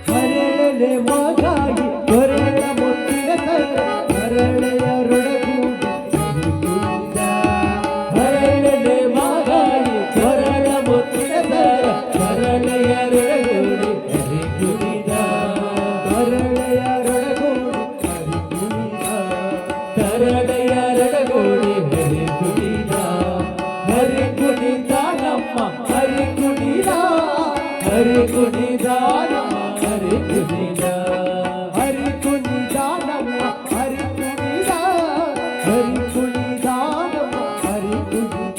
ಹರಳೆ ಮಗಾಗಿ ಹೊರಳ ಮುತ್ತಿನ ಸರ ಹರಳೆಯರೊಡಗೂಡಿ ಹರಿ ಕುಣಿದ ಹರಳೆ ಮಾಗಾಯಿ ಹೊರಳ ಮುತ್ತಿನ ಸರ ಹರಳೆಯರೊಡಗೂಡಿ ಹರಿ ಕುಣಿದ ಹರಳೆಯರೊಡಗೂಡಿ ಹರಿ ಕುಣಿದ ಹರಳೆಯರೊಡಗೂಡಿ ಹರಿ ಕುಣಿದ ಹರಿ ಕುಣಿದ ನಮ್ಮ ಹರಿ ಕುಣಿದ ಹರಿ ಕುಣಿದ ನಮ್ಮ ಹರಿ ಕುಣಿದ ಹರಿ ಕುಣಿದ ನಮ್ಮ ಹರಿ ಕುಣಿದ ಹರಿ ಕುಣಿದ ನಮ್ಮ ಹರಿ ಕುಣಿದ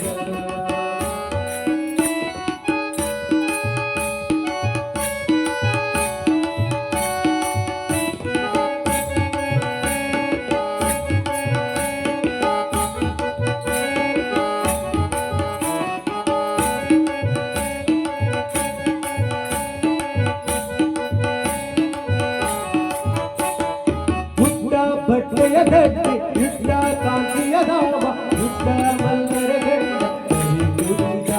ಪುಟ್ಟ ಬಟ್ಟೆಯ ಗಟ್ಟಿ ಇಟ್ಟ ಕಾಂತಿಯ ಧಾಮ ಪುಟ್ಟ ಮಲ್ಲರ ಗಂಡ ಹರಿ ಕುಣಿದ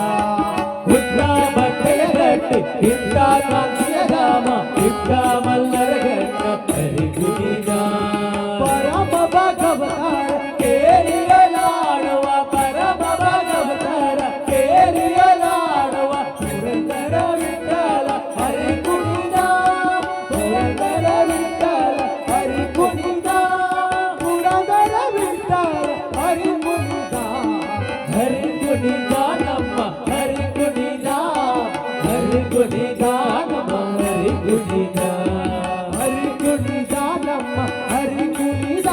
ಹುಟ್ಟ ಬಟ್ಟೆಯ ಗಟ್ಟಿ ಇಟ್ಟ ಕಾಂತಿಯ ಧಾಮ ಇಟ್ಟ ಮಲ್ಲರ ಗಂಡ ಹರಿ ಕುಣಿದ ಪರಮ ಭಗವತಾರ ಕೇರಿಯಲಾಡುವ ಪರಮ ಭಗವತರ ಕೇರಿಯಲಾಡುವ ಪುರಂದರ ವಿಠಲ ಹರಿ ಕುಣಿದ ಪುರಂದರ ವಿಠಲ ಹರಿ ಕುಣಿದ ಪುರದರ ವಿಠಲ ಹರಿ ಕುಣಿದ ಹರಿ ಕುಣಿದ ನಮ್ಮ ಹರಿ ಕುಣಿದ ಹರಿ ಕುಣಿದ ನಮ್ಮ ಹರಿ ಕುಣಿದ ಹರಿ ಕುಣಿದ ನಮ್ಮ ಹರಿ ಕುಣಿದ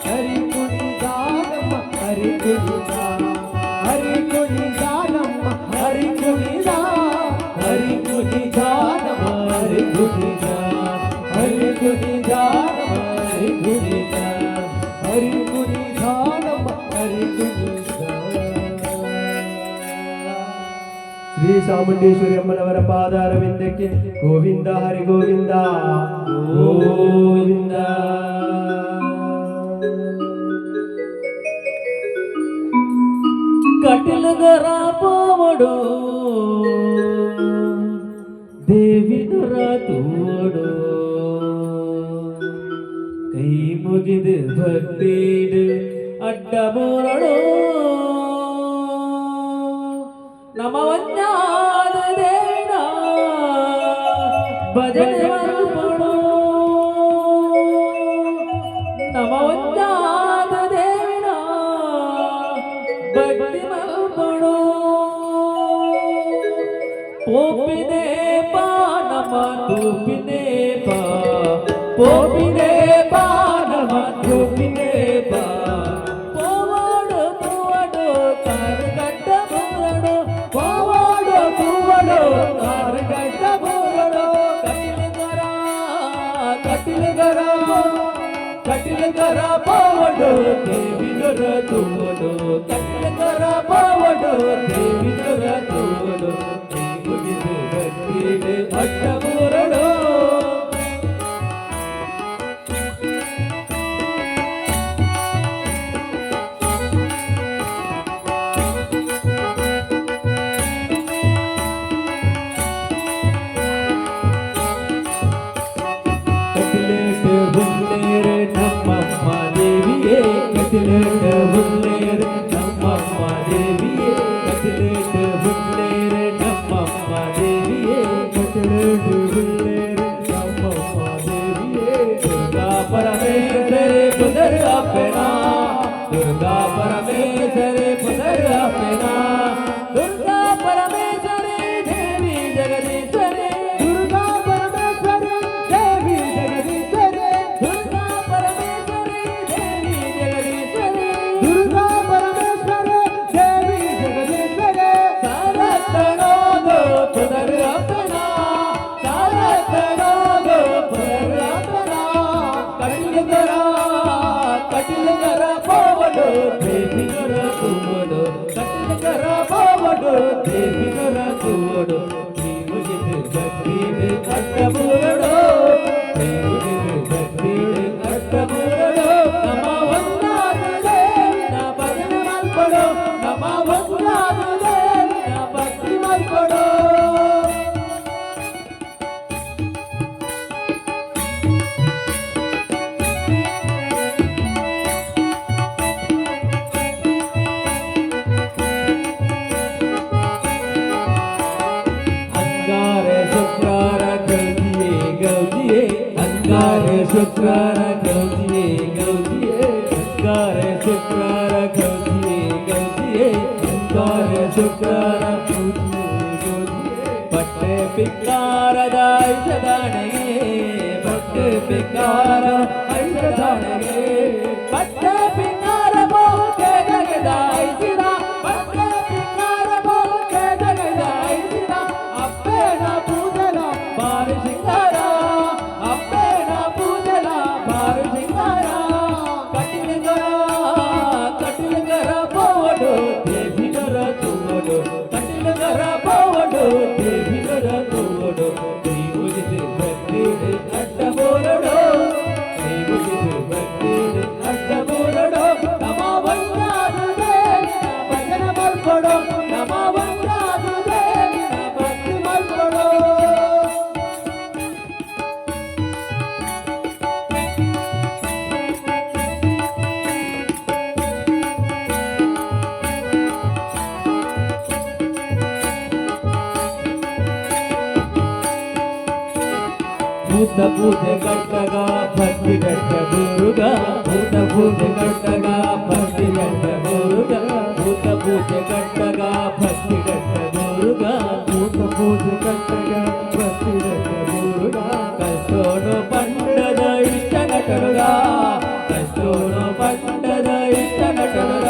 ಹರಿ ಕುಣಿದ ನಮ್ಮ ಹರಿ ಕುಣಿದ ಹರಿ ಕುಣಿದ ನಮ್ಮ ಹರಿ ಕುಣಿದ ಹರಿ ಕುಣಿದ ನಮ್ಮ ಹರಿ ಕುಣಿದ ಹರಿ ಕುಣಿದ ನಮ್ಮ ಹರಿ ಕುಣಿದ ಹರಿ ಕುಣಿದ ನಮ್ಮ ಹರಿ ಕುಣಿದ ಶ್ರೀ ಚಾಮುಂಡೇಶ್ವರಿ ಅಮ್ಮನವರ ಪಾದಾರವಿಂದಕ್ಕೆ ಗೋವಿಂದ ಹರಿ ಗೋವಿಂದ ಗೋವಿಂದ ಕಟಿಲಗರ ಪಾವಡು ದೇವಿನರ ತೋಡು ಕೈ ಮುಗಿದು ಭಕ್ತಿಡು ಅಡ್ಡ ಮೂರಡು ನಮವನ್ನಾದ ದೇವಿನ ಭಜನೆ ಮಲ್ಪಡು ನಮವನ್ನಾದ ದೇವಿನ ಭಕ್ತಿ ಮಲ್ಪಡು ಪೋಪಿನೇ ಪಾ ನಮ ತೂಪಿನೇ ಪಾ ಪೋಪಿನೇ ಪಾ ನಮ ತೂಪಿನೇ ಪಾ ಪೋವಾಡು ಪೂವಡು ಕಾರಗಡ್ಡ ಮೂರಡು ಪೋವಾಡು ಪೂವಡು ಕಾರಗಡ್ಡ ಮೂರಡು ಕಟಿಲಗರ ಕಟಿಲಗರ ಪೋವಡು ದೇವಿನರ ತೂವಡು ಕಟಿಲಗರ ಪೋವಡು ದೇವಿನರ ತೂವಡು ಕೈ ಮುಗಿದು ಭಕ್ತಿಡೆ ಅಡ್ಡ ಮೂರಡು ಕಟಿಲೇಟ ಬುಲ್ಲೇರೆ ನಮ್ಮಮ್ಮ ದೇವಿಯೇ ಕಟಿಲೇಟ ಬುಲ್ಲೇರೆ ನಮ್ಮಮ್ಮ ದೇವಿಯೇ ಕಟಿಲೇಟ ಬುಲ್ಲೇರೆ ನಮ್ಮಮ್ಮ ದೇವಿಯೇ ಕಟಲೇಟು ಕರ ಕಟಿಲ ಕರ ಬಾವಡು ದೇವಿ ಕರ ತುವಡು ಕಟಿಲ ಕರ ಬಾವಡು ದೇವಿ ಕರ ತುವಡು ನೀವು ಜಿದು ಗಟ್ಟಿದೆ ಅಟ್ಟಬುರಡು ನೀವು ಜಿದು ಗಟ್ಟಿದೆ ಅಟ್ಟಬುರಡು ನಮ ವಂದಾನುಲೇ ನಾ ಭಜನೆ ಮಾಡ್ಕೊಡು ನಮ ವಂದಾನುಲೇ ನಾ ಭಕ್ತಿ ಮಾಡ್ಕೊಡು शुक्रार गौजिए गौजिए अंगार शुक्रार गौजिए गौजिए अंगार शुक्रार गौजिए गौजिए पट्टे पिक्कार दाइशदाने पट्टे पिक्कार ऐशदाने पट्टे पिक्कार बोके जगदाइसिरा पट्टे पिक्कार बोके जगदाइसिरा अप्पे ना पूजला बार सिंगारा अप्पे देवी कर तुवडो कटिल कर बावडो देवी कर तुवडो नीवु जिदु भक्तिड अड्डबोरडो नीवु जिदु भक्तिड अड्डबोरडो नम ವಂದಾನು ದೇವಿ ನಾ ಭಜನ ಮಾಡ್ಕೊಡೋ ನಮ ವಂದಾನು ದೇವಿ ನಾ ಭಕ್ತಿ ಮಾಡ್ಕೊಡೋ ಭೂತ ಪೂಜೆ ಕಟ್ಟಗ ಭಕ್ತಿ ಗಟ್ಟ ದುರ್ಗ ಭೂತ ಪೂಜೆ ಕಟ್ಟಗ ಭಕ್ತಿ ಗಟ್ಟ ದುರ್ಗ ಭೂತ ಪೂಜೆ ಕಟ್ಟಗ ಭಕ್ತಿ ಗಟ್ಟ ದುರ್ಗ ಭೂತ ಪೂಜೆ ಕಟ್ಟಗ ಭಕ್ತಿ ಗಟ್ಟ ದುರ್ಗ ಕಷ್ಟೋನು ಪಂಡದ ಇಷ್ಟ ನಟರುಗ ಕಷ್ಟೋನು ಪಂಡದ ಇಷ್ಟ ನಟರುಗ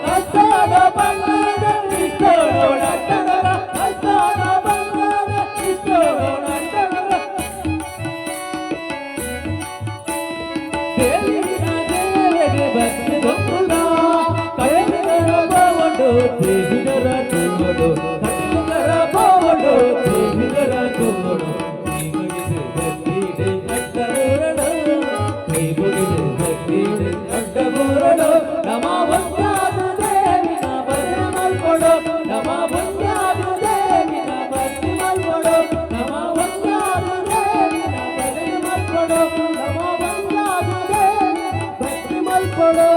ಕಷ್ಟೋನು ಪಂಡದ ಇಷ್ಟೋನು ನಟರುಗ ಕಷ್ಟೋನು ಪಂಡದ ಇಷ್ಟೋನು ನಟರುಗ ಭಕ್ತಿ ಗೊತ್ತುಗ ಕಟಿಲ ಕರ ಬಾವಡು ದೇವಿ ಕರ ತುವಡು ಕಟಿಲ ಕರ ಬಾವಡು ದೇವಿ ಕರ ತುವಡು ನೀವು ಜಿದು ಭಕ್ತಿಡೆ ಅಡ್ಡಬುರಡು ನೀವು ಜಿದು ಭಕ್ತಿಡೆ ಅಡ್ಡಬುರಡು ನಮ ವಂದಾನು ದೇವಿ ನಾ ಭಜನೆ ಮಾಡ್ಕೊಡು ನಮ ವಂದಾನು ದೇವಿ ನಾ ಭಕ್ತಿ ಮಾಡ್ಕೊಡು ನಮ ವಂದಾನು ದೇವಿ ನಾ ಭಜನೆ ಮಾಡ್ಕೊಡು ನಮ ವಂದಾನು ದೇವಿ ಭಕ್ತಿ ಮಾಡ್ಕೊಡು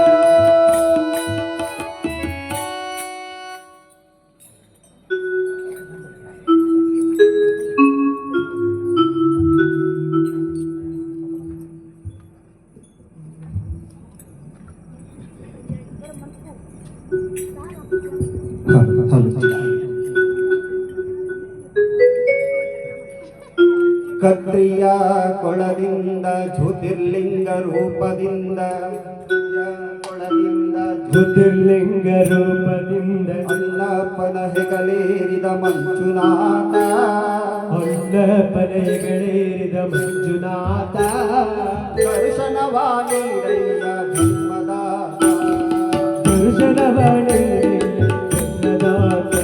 ಕತ್ರಿಯ ಕೊಳದಿಂದ ಜ್ಯೋತಿರ್ಲಿಂಗ ರೂಪದಿಂದ ಕೊಳದಿಂದ ಜ್ಯೋತಿರ್ಲಿಂಗ ರೂಪದಿಂದ ಅಣ್ಣಪ್ಪನ ಹೆಗಲೇರಿದ ಮಂಜುನಾಥ ಅಣ್ಣಪ್ಪನ ಹೆಗಲೇರಿದ ಮಂಜುನಾಥ ದರ್ಶನವಾಣಿರಯ್ಯ ಜನ್ಮದಾತ ದರ್ಶನವಾಣಿರಯ್ಯ ಜನ್ಮದಾತ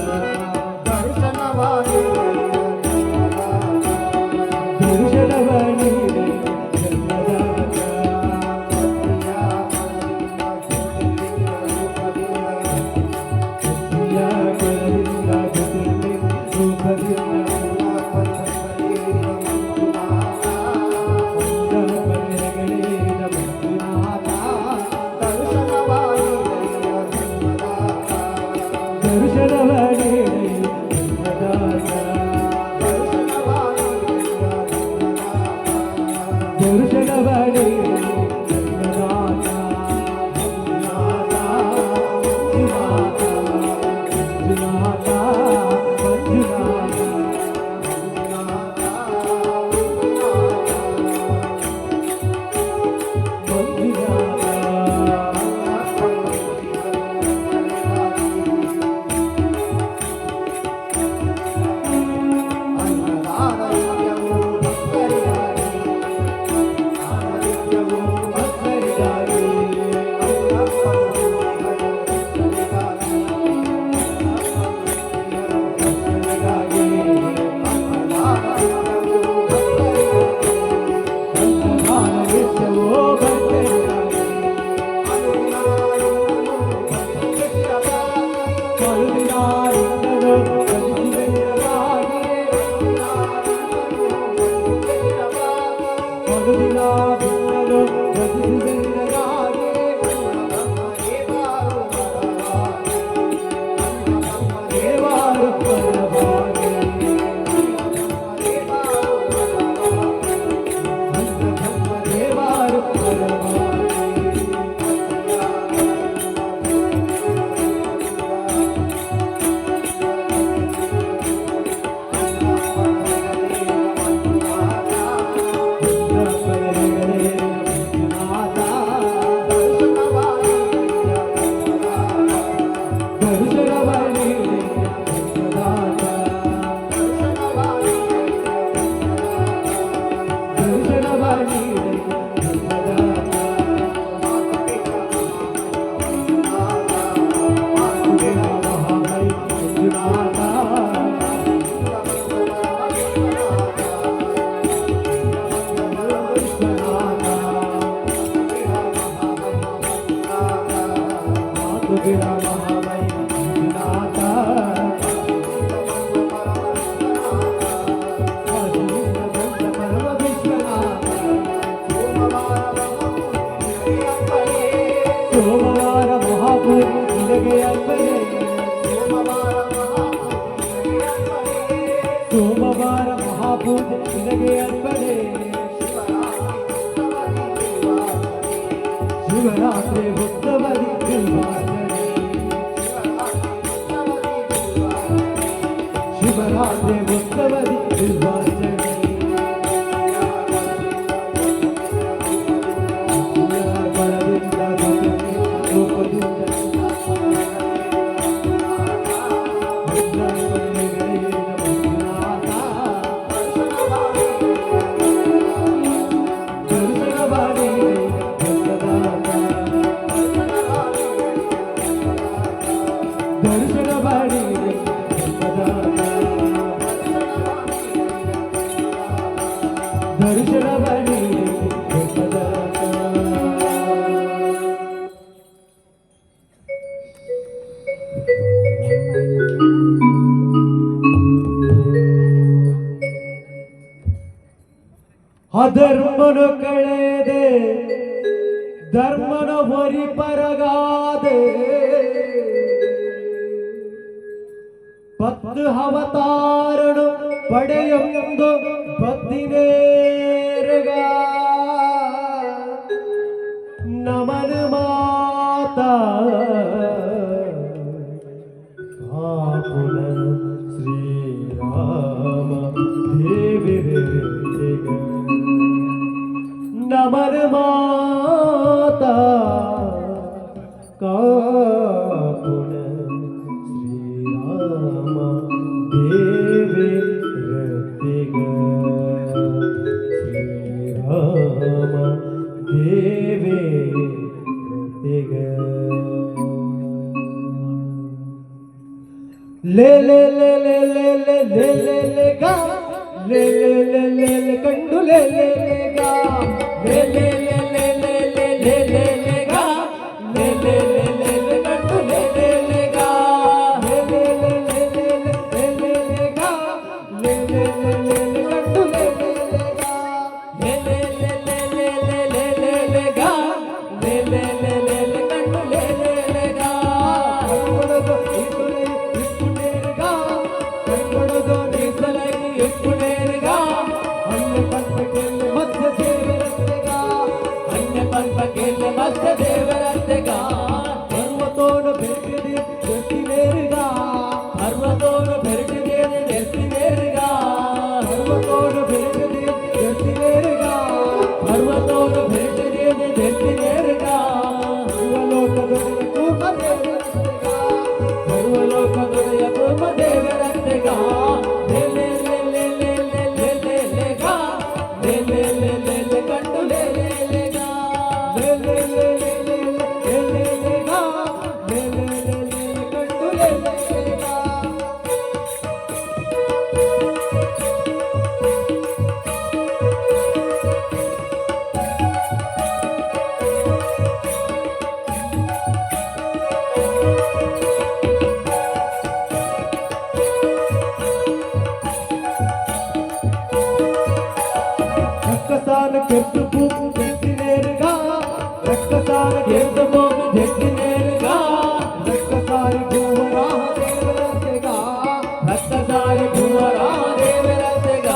ವಿರಮಹಾಮಯ ಮಂಜುನಾಥ ಪರಮ ವಿಶ್ವನಾಥ ಸೋಮವಾರ ಮಹಾಪೂಜೆ ನಿನಗೆ ಅರ್ಪಣೆ ಸೋಮವಾರ ಮಹಾಪೂಜೆ ನಿನಗೆ ಅರ್ಪಣೆ ಶಿವರಾತ್ರಿ ಉತ್ಸವದಿ ಬಿಲ್ವಾರ್ಚನೆ ಶಿವರಾತ್ರಿ ಉತ್ಸವದಿ ಬಿಲ್ವಾರ್ಚನೆ ಅಧರ್ಮನು ಕಳೆದೆ ಧರ್ಮನ ಹೊರಿ ಪರಗಾದೆ ಪತ್ತು ಅವತಾರನು ಪಡೆಯೊಂದು ಬದ್ದಿನೇರಗ ನಮನ ಮಾತಾ ಆಪುನ ಶ್ರೀರಾಮ ದೇವಿರೇಗ ನಮನ ಮಾತಾ ಕಾಪುನ ಶ್ರೀರಾಮ ದೇವಿ ರತಿಗ ಶ್ರೀರಾಮ ದೇವಿ ರತಿಗ ले ले ले ले ले ले ले ले ले गा ले ले ले ले ले कंडू ले ले ले गा ले ले ले ले ले ले ले ले ले गा ले ले ले ले ले कंडू ले ले ले गा ले ले ले ले ले ले ले ले गा ले ले ले ले ले कंडू ले ले ले गा ले ले ले ले ले ले ले ले गा ले ले ले ले ले कंडू ले ले ले गा ಮಧ್ಯ ದೇವರಂತೆಗ ಪರ್ವತೋನು ಬೆರಟಿದೆ ಎತ್ತಿನೇರಿಗ ಪರ್ವತೋನು ಬೆರಟಿದೆ ಎತ್ತಿನೇರಿಗ ಪರ್ವತೋನು ಬೆರಟಿದೆ ಎತ್ತಿನೇರಿಗ ಪರ್ವತೋನು ಬೆರಟಿದೆ ಎತ್ತಿನೇರಿಗ ಸರ್ವಲೋಕದೊಡೆಯ ಕೂಮ ದೇವರಂತೆಗ ಸರ್ವಲೋಕದೊಡೆಯ ಕೂಮ ದೇವರಂತೆಗ ಲೇ ಲೇ ಲೇ ಲೇ ಲೇ ಲೇ ಲೇ ಲೇ ಗಾ ಲೇ ಲೇ ಲೇ ಲೇ ಲೇ ಕಂಡು ಲೇ ಲೇ ಲೇ ಗಾ ಲೇ ಲೇ ಲೇ ಲೇ ಲೇ ಲೇ ಲೇ ಲೇ ಗಾ ಲೇ ಲೇ ಲೇ ಲೇ ಕಂಡು ಲೇ ಲೇ ಗಾ ರಕ್ಕಸಾನ ಕೆಟ್ಟು ಭೂಮಿ ಜಟ್ಟಿನೇರ್ಗ ರಕ್ಕಸಾನ ಕೆಟ್ಟು ಭೂಮಿ ಜಟ್ಟಿನೇರ್ಗ ರಕ್ಕಸಾರಿ ಭೂವರಾಹ ದೇವರಂತೆಗ ರಕ್ಕಸಾರಿ ಭೂವರಾಹ ದೇವರಂತೆಗ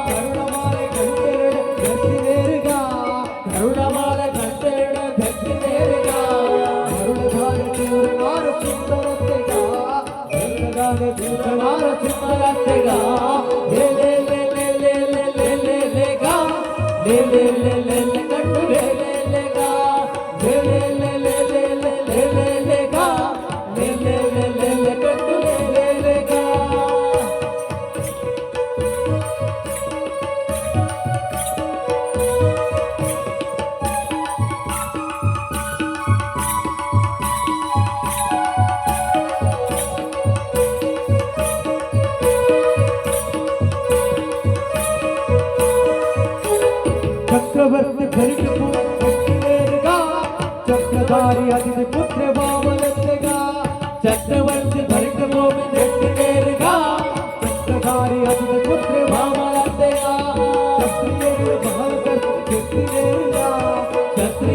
ಕರುಣಮಾಲೆ ಕಂಟೆರಡ ಜಟ್ಟಿನೇರ್ಗ ಕರುಣಮಾಲೆ ಕಂಟೆರಡ ಜಟ್ಟಿನೇರ್ಗ ಕರುಣಧಾರ ಚೂರನಾರ ಸುಂದರತೆಗ ಕರುಣಧಾರ ಚೂರನಾರ ಸುಂದರತೆಗ ಲೇ ಲೇ ಲೇ ಲೇ ಲೇ ಲೇ ಲೇ ಲೇ ಲೇ ಗಾ ಲೇ ಲೇ ಲೇ ಲೇ ಲೇ ಕಂಡು ಲೇ ಲೇ ಲೇ ಗಾ ಲೇ ಲೇ ಲೇ ಲೇ ಲೇ ಲೇ ಲೇ ಲೇ ಲೇ ಗಾ ಲೇ ಲೇ ಲೇ ಲೇ ಲೇ ಕಂಡು ಲೇ ಲೇ ಲೇ ಗಾ ಚಕ್ರವರ್ತಿ ಭರಿತು ಚಕ್ರಧಾರಿ ಅತಿಥಿ ಪುತ್ರ ಬಾವಲತೆಗ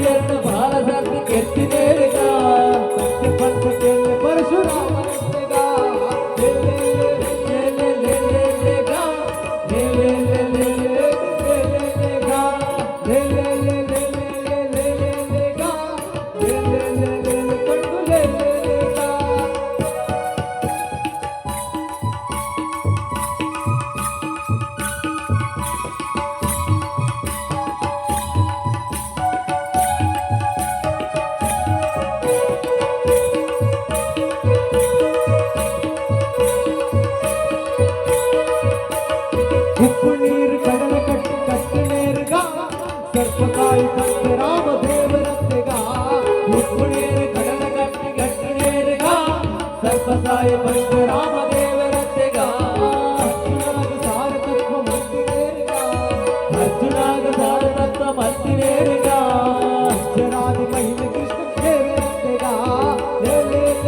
చరణ బాల సత్తి కెత్తి నేరుగా భక్తి పంచకే పరశురామ ఉప్పు నీరు కడల కట్టి కట్టి నేరుగా సర్పకాయ పంచ రామదేవరత్తెగా ఉప్పు నీరు కడల కట్టి గట్టి నేరుగా సర్పసాయ పంచ రామదేవరత్తెగా అర్జునాగ సారతత్వ మంచి నేరుగా అర్జునాగ సారతత్వ మత్తి నేరుగా అక్షరాది మహిమ కృష్ణ దేవరత్తెగా కంటు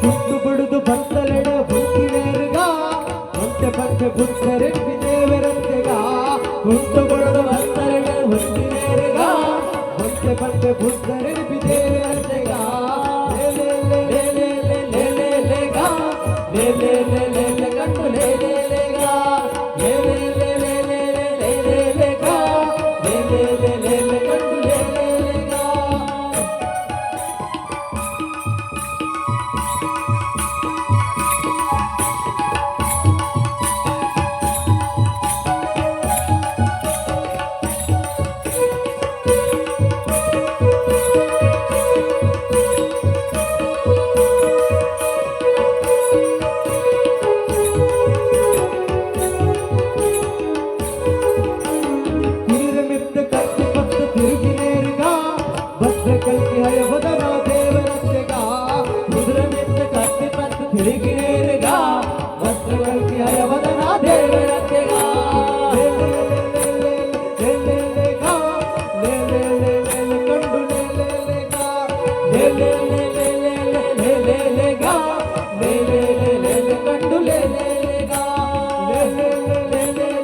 పుట్టుబుడుదు భక్తలెడ భూతి నేరుగా ಒಂಟೆ ಪಂಚೆ ಬುದ್ಧರೆಡ್ಡಿ ದೇವರತ್ತೆಗ పుట్టుబడుడు భక్తరణ హుండి నేరుగా ಒಂಟೆ ಪಂಚೆ ಬುದ್ಧರೆಡ್ಡಿ ದೇವರತ್ತೆಗ కంటు లేలేగా కంటు లేలేగా ಮಿತ್ತ ಕತ್ತಿ ಪತ್ತು ತಿರುಗಿ ನೇರುಗ ಭದ್ರ ಕಲ್ಕಿ ಹಯವದನ ದೇವರತ್ತೆಗ కుదురమెత్త కత్తి పత్తు తిరిగి నేరుగా వస్త్రవల్కి హయవదన దేవరత్తెగా కండు లేలేగా కండు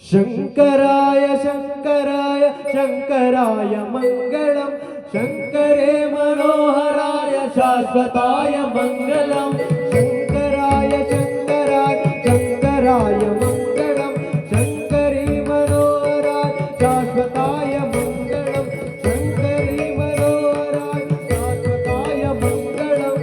शंकराय शंकराय शंकराय मंगलम शंकरे मनोहराय శాశ్వతాయ మంగళం शंकराय शंकराय शंकराय मंगलम शंकरी मनोहराय शाश्वताय मंगलम शंकरी मनोहराय शाश्वताय मंगलम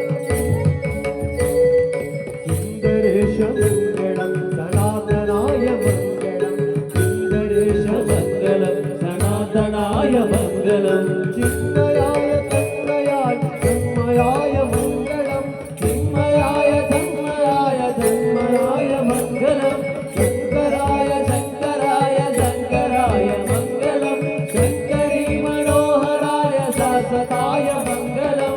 सुंदरेश मंगलम सनातनाय मंगलम सुंदरेश మంగళం సనాతనాయ మంగళం चिन्मयाय तन्मयाय तन्मयाय मंगलम చిన్మయాయ తన్మయాయ తన్మయాయ మంగళం శంకరాయ శంకరాయ శంకరాయ మంగళం శంకరీ మనోహరాయ శాశ్వతాయ మంగళం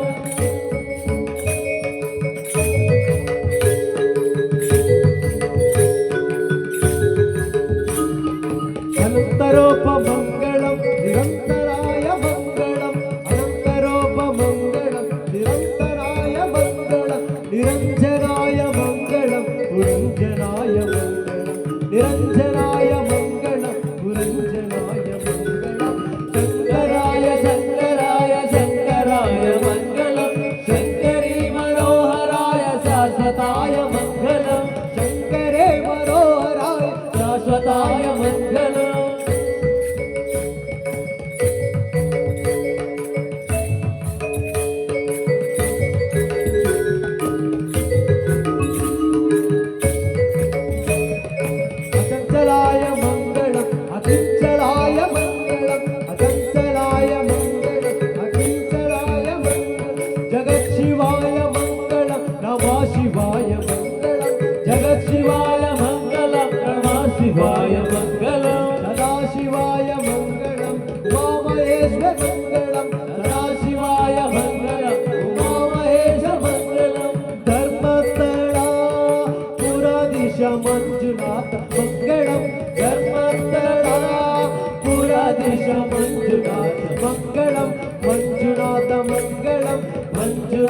अनंतरोप मंगलम निरंतराय मंगलम अनंतरोप मंगलम निरंतराय मंगलम निरंजनाय मंगलम पुरंजनाय मंगलम निरंजनाय मंगलम पुरंजनाय मंगलम శంకరాయ శంకరాయ శంకరాయ మంగళం శంకరీ మనోహరాయ శాశ్వతాయ మంగళం शंकरे मनोहराय శాశ్వతాయ మంగళం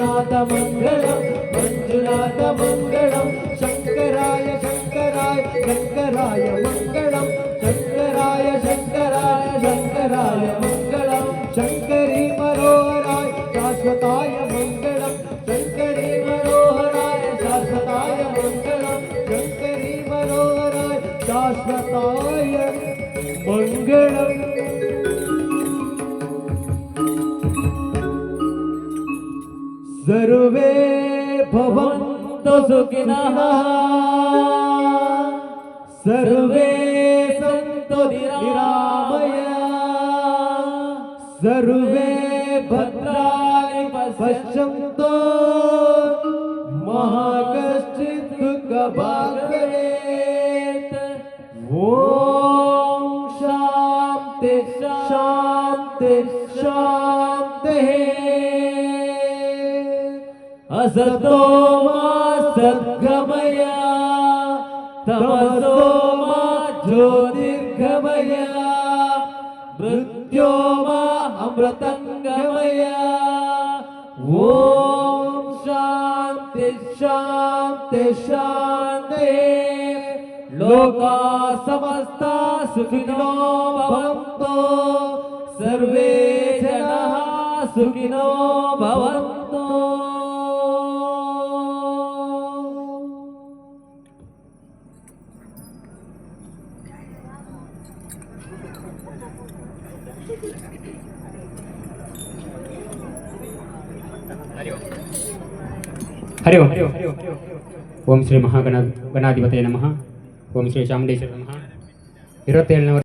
ಮಂಜುನಾಥ ಮಂಗಳಂ ಮಂಜುನಾಥ ಮಂಗಳಂ ಶಂಕರಾಯ ಶಂಕರಾಯ ಶಂಕರಾಯ ಮಂಗಳಂ ಶಂಕರಾಯ ಶಂಕರಾಯ ಶಂಕರಾಯ ಮಂಗಳಂ ಶಂಕರಿ ಮನೋಹರಾಯ ಶಾಶ್ವತಾಯ ಮಂಗಳಂ ಶಂಕರಿ ಮನೋಹರಾಯ ಶಾಶ್ವತಾಯ ಮಂಗಳಂ ಶಂಕರಿ ಮನೋಹರಾಯ ಶಾಶ್ವತಾಯ ಮಂಗಳಂ ಸರ್ವೇ ಭವಂತು ಸುಖಿನಃ ಸರ್ವೇ ಸಂತು ನಿರಾಮಯ ಸರ್ವೇ ಭದ್ರಾಣಿ ಪಶ್ಯಂತು ಮಾ ಕಶ್ಚಿತ್ ದುಃಖ ಭಾಗ್ ಭವೇತ್ ಓಂ ಶಾಂತಿ ಶಾಂತಿ ಶಾಂತಿ असतो मा सद्गमय तमसो मा ज्योतिर्गमय मृत्यो मा अमृतंगमय ओम शांति शांति शांति लोका समस्ता सुखिनो भवन्तु सर्वे जनाः सुखिनो भवन्तु हरि ओम ओम श्री महागणाधिपतये नमः ओम श्री ಚಾಮುಂಡೇಶ್ವರಿ नमः 27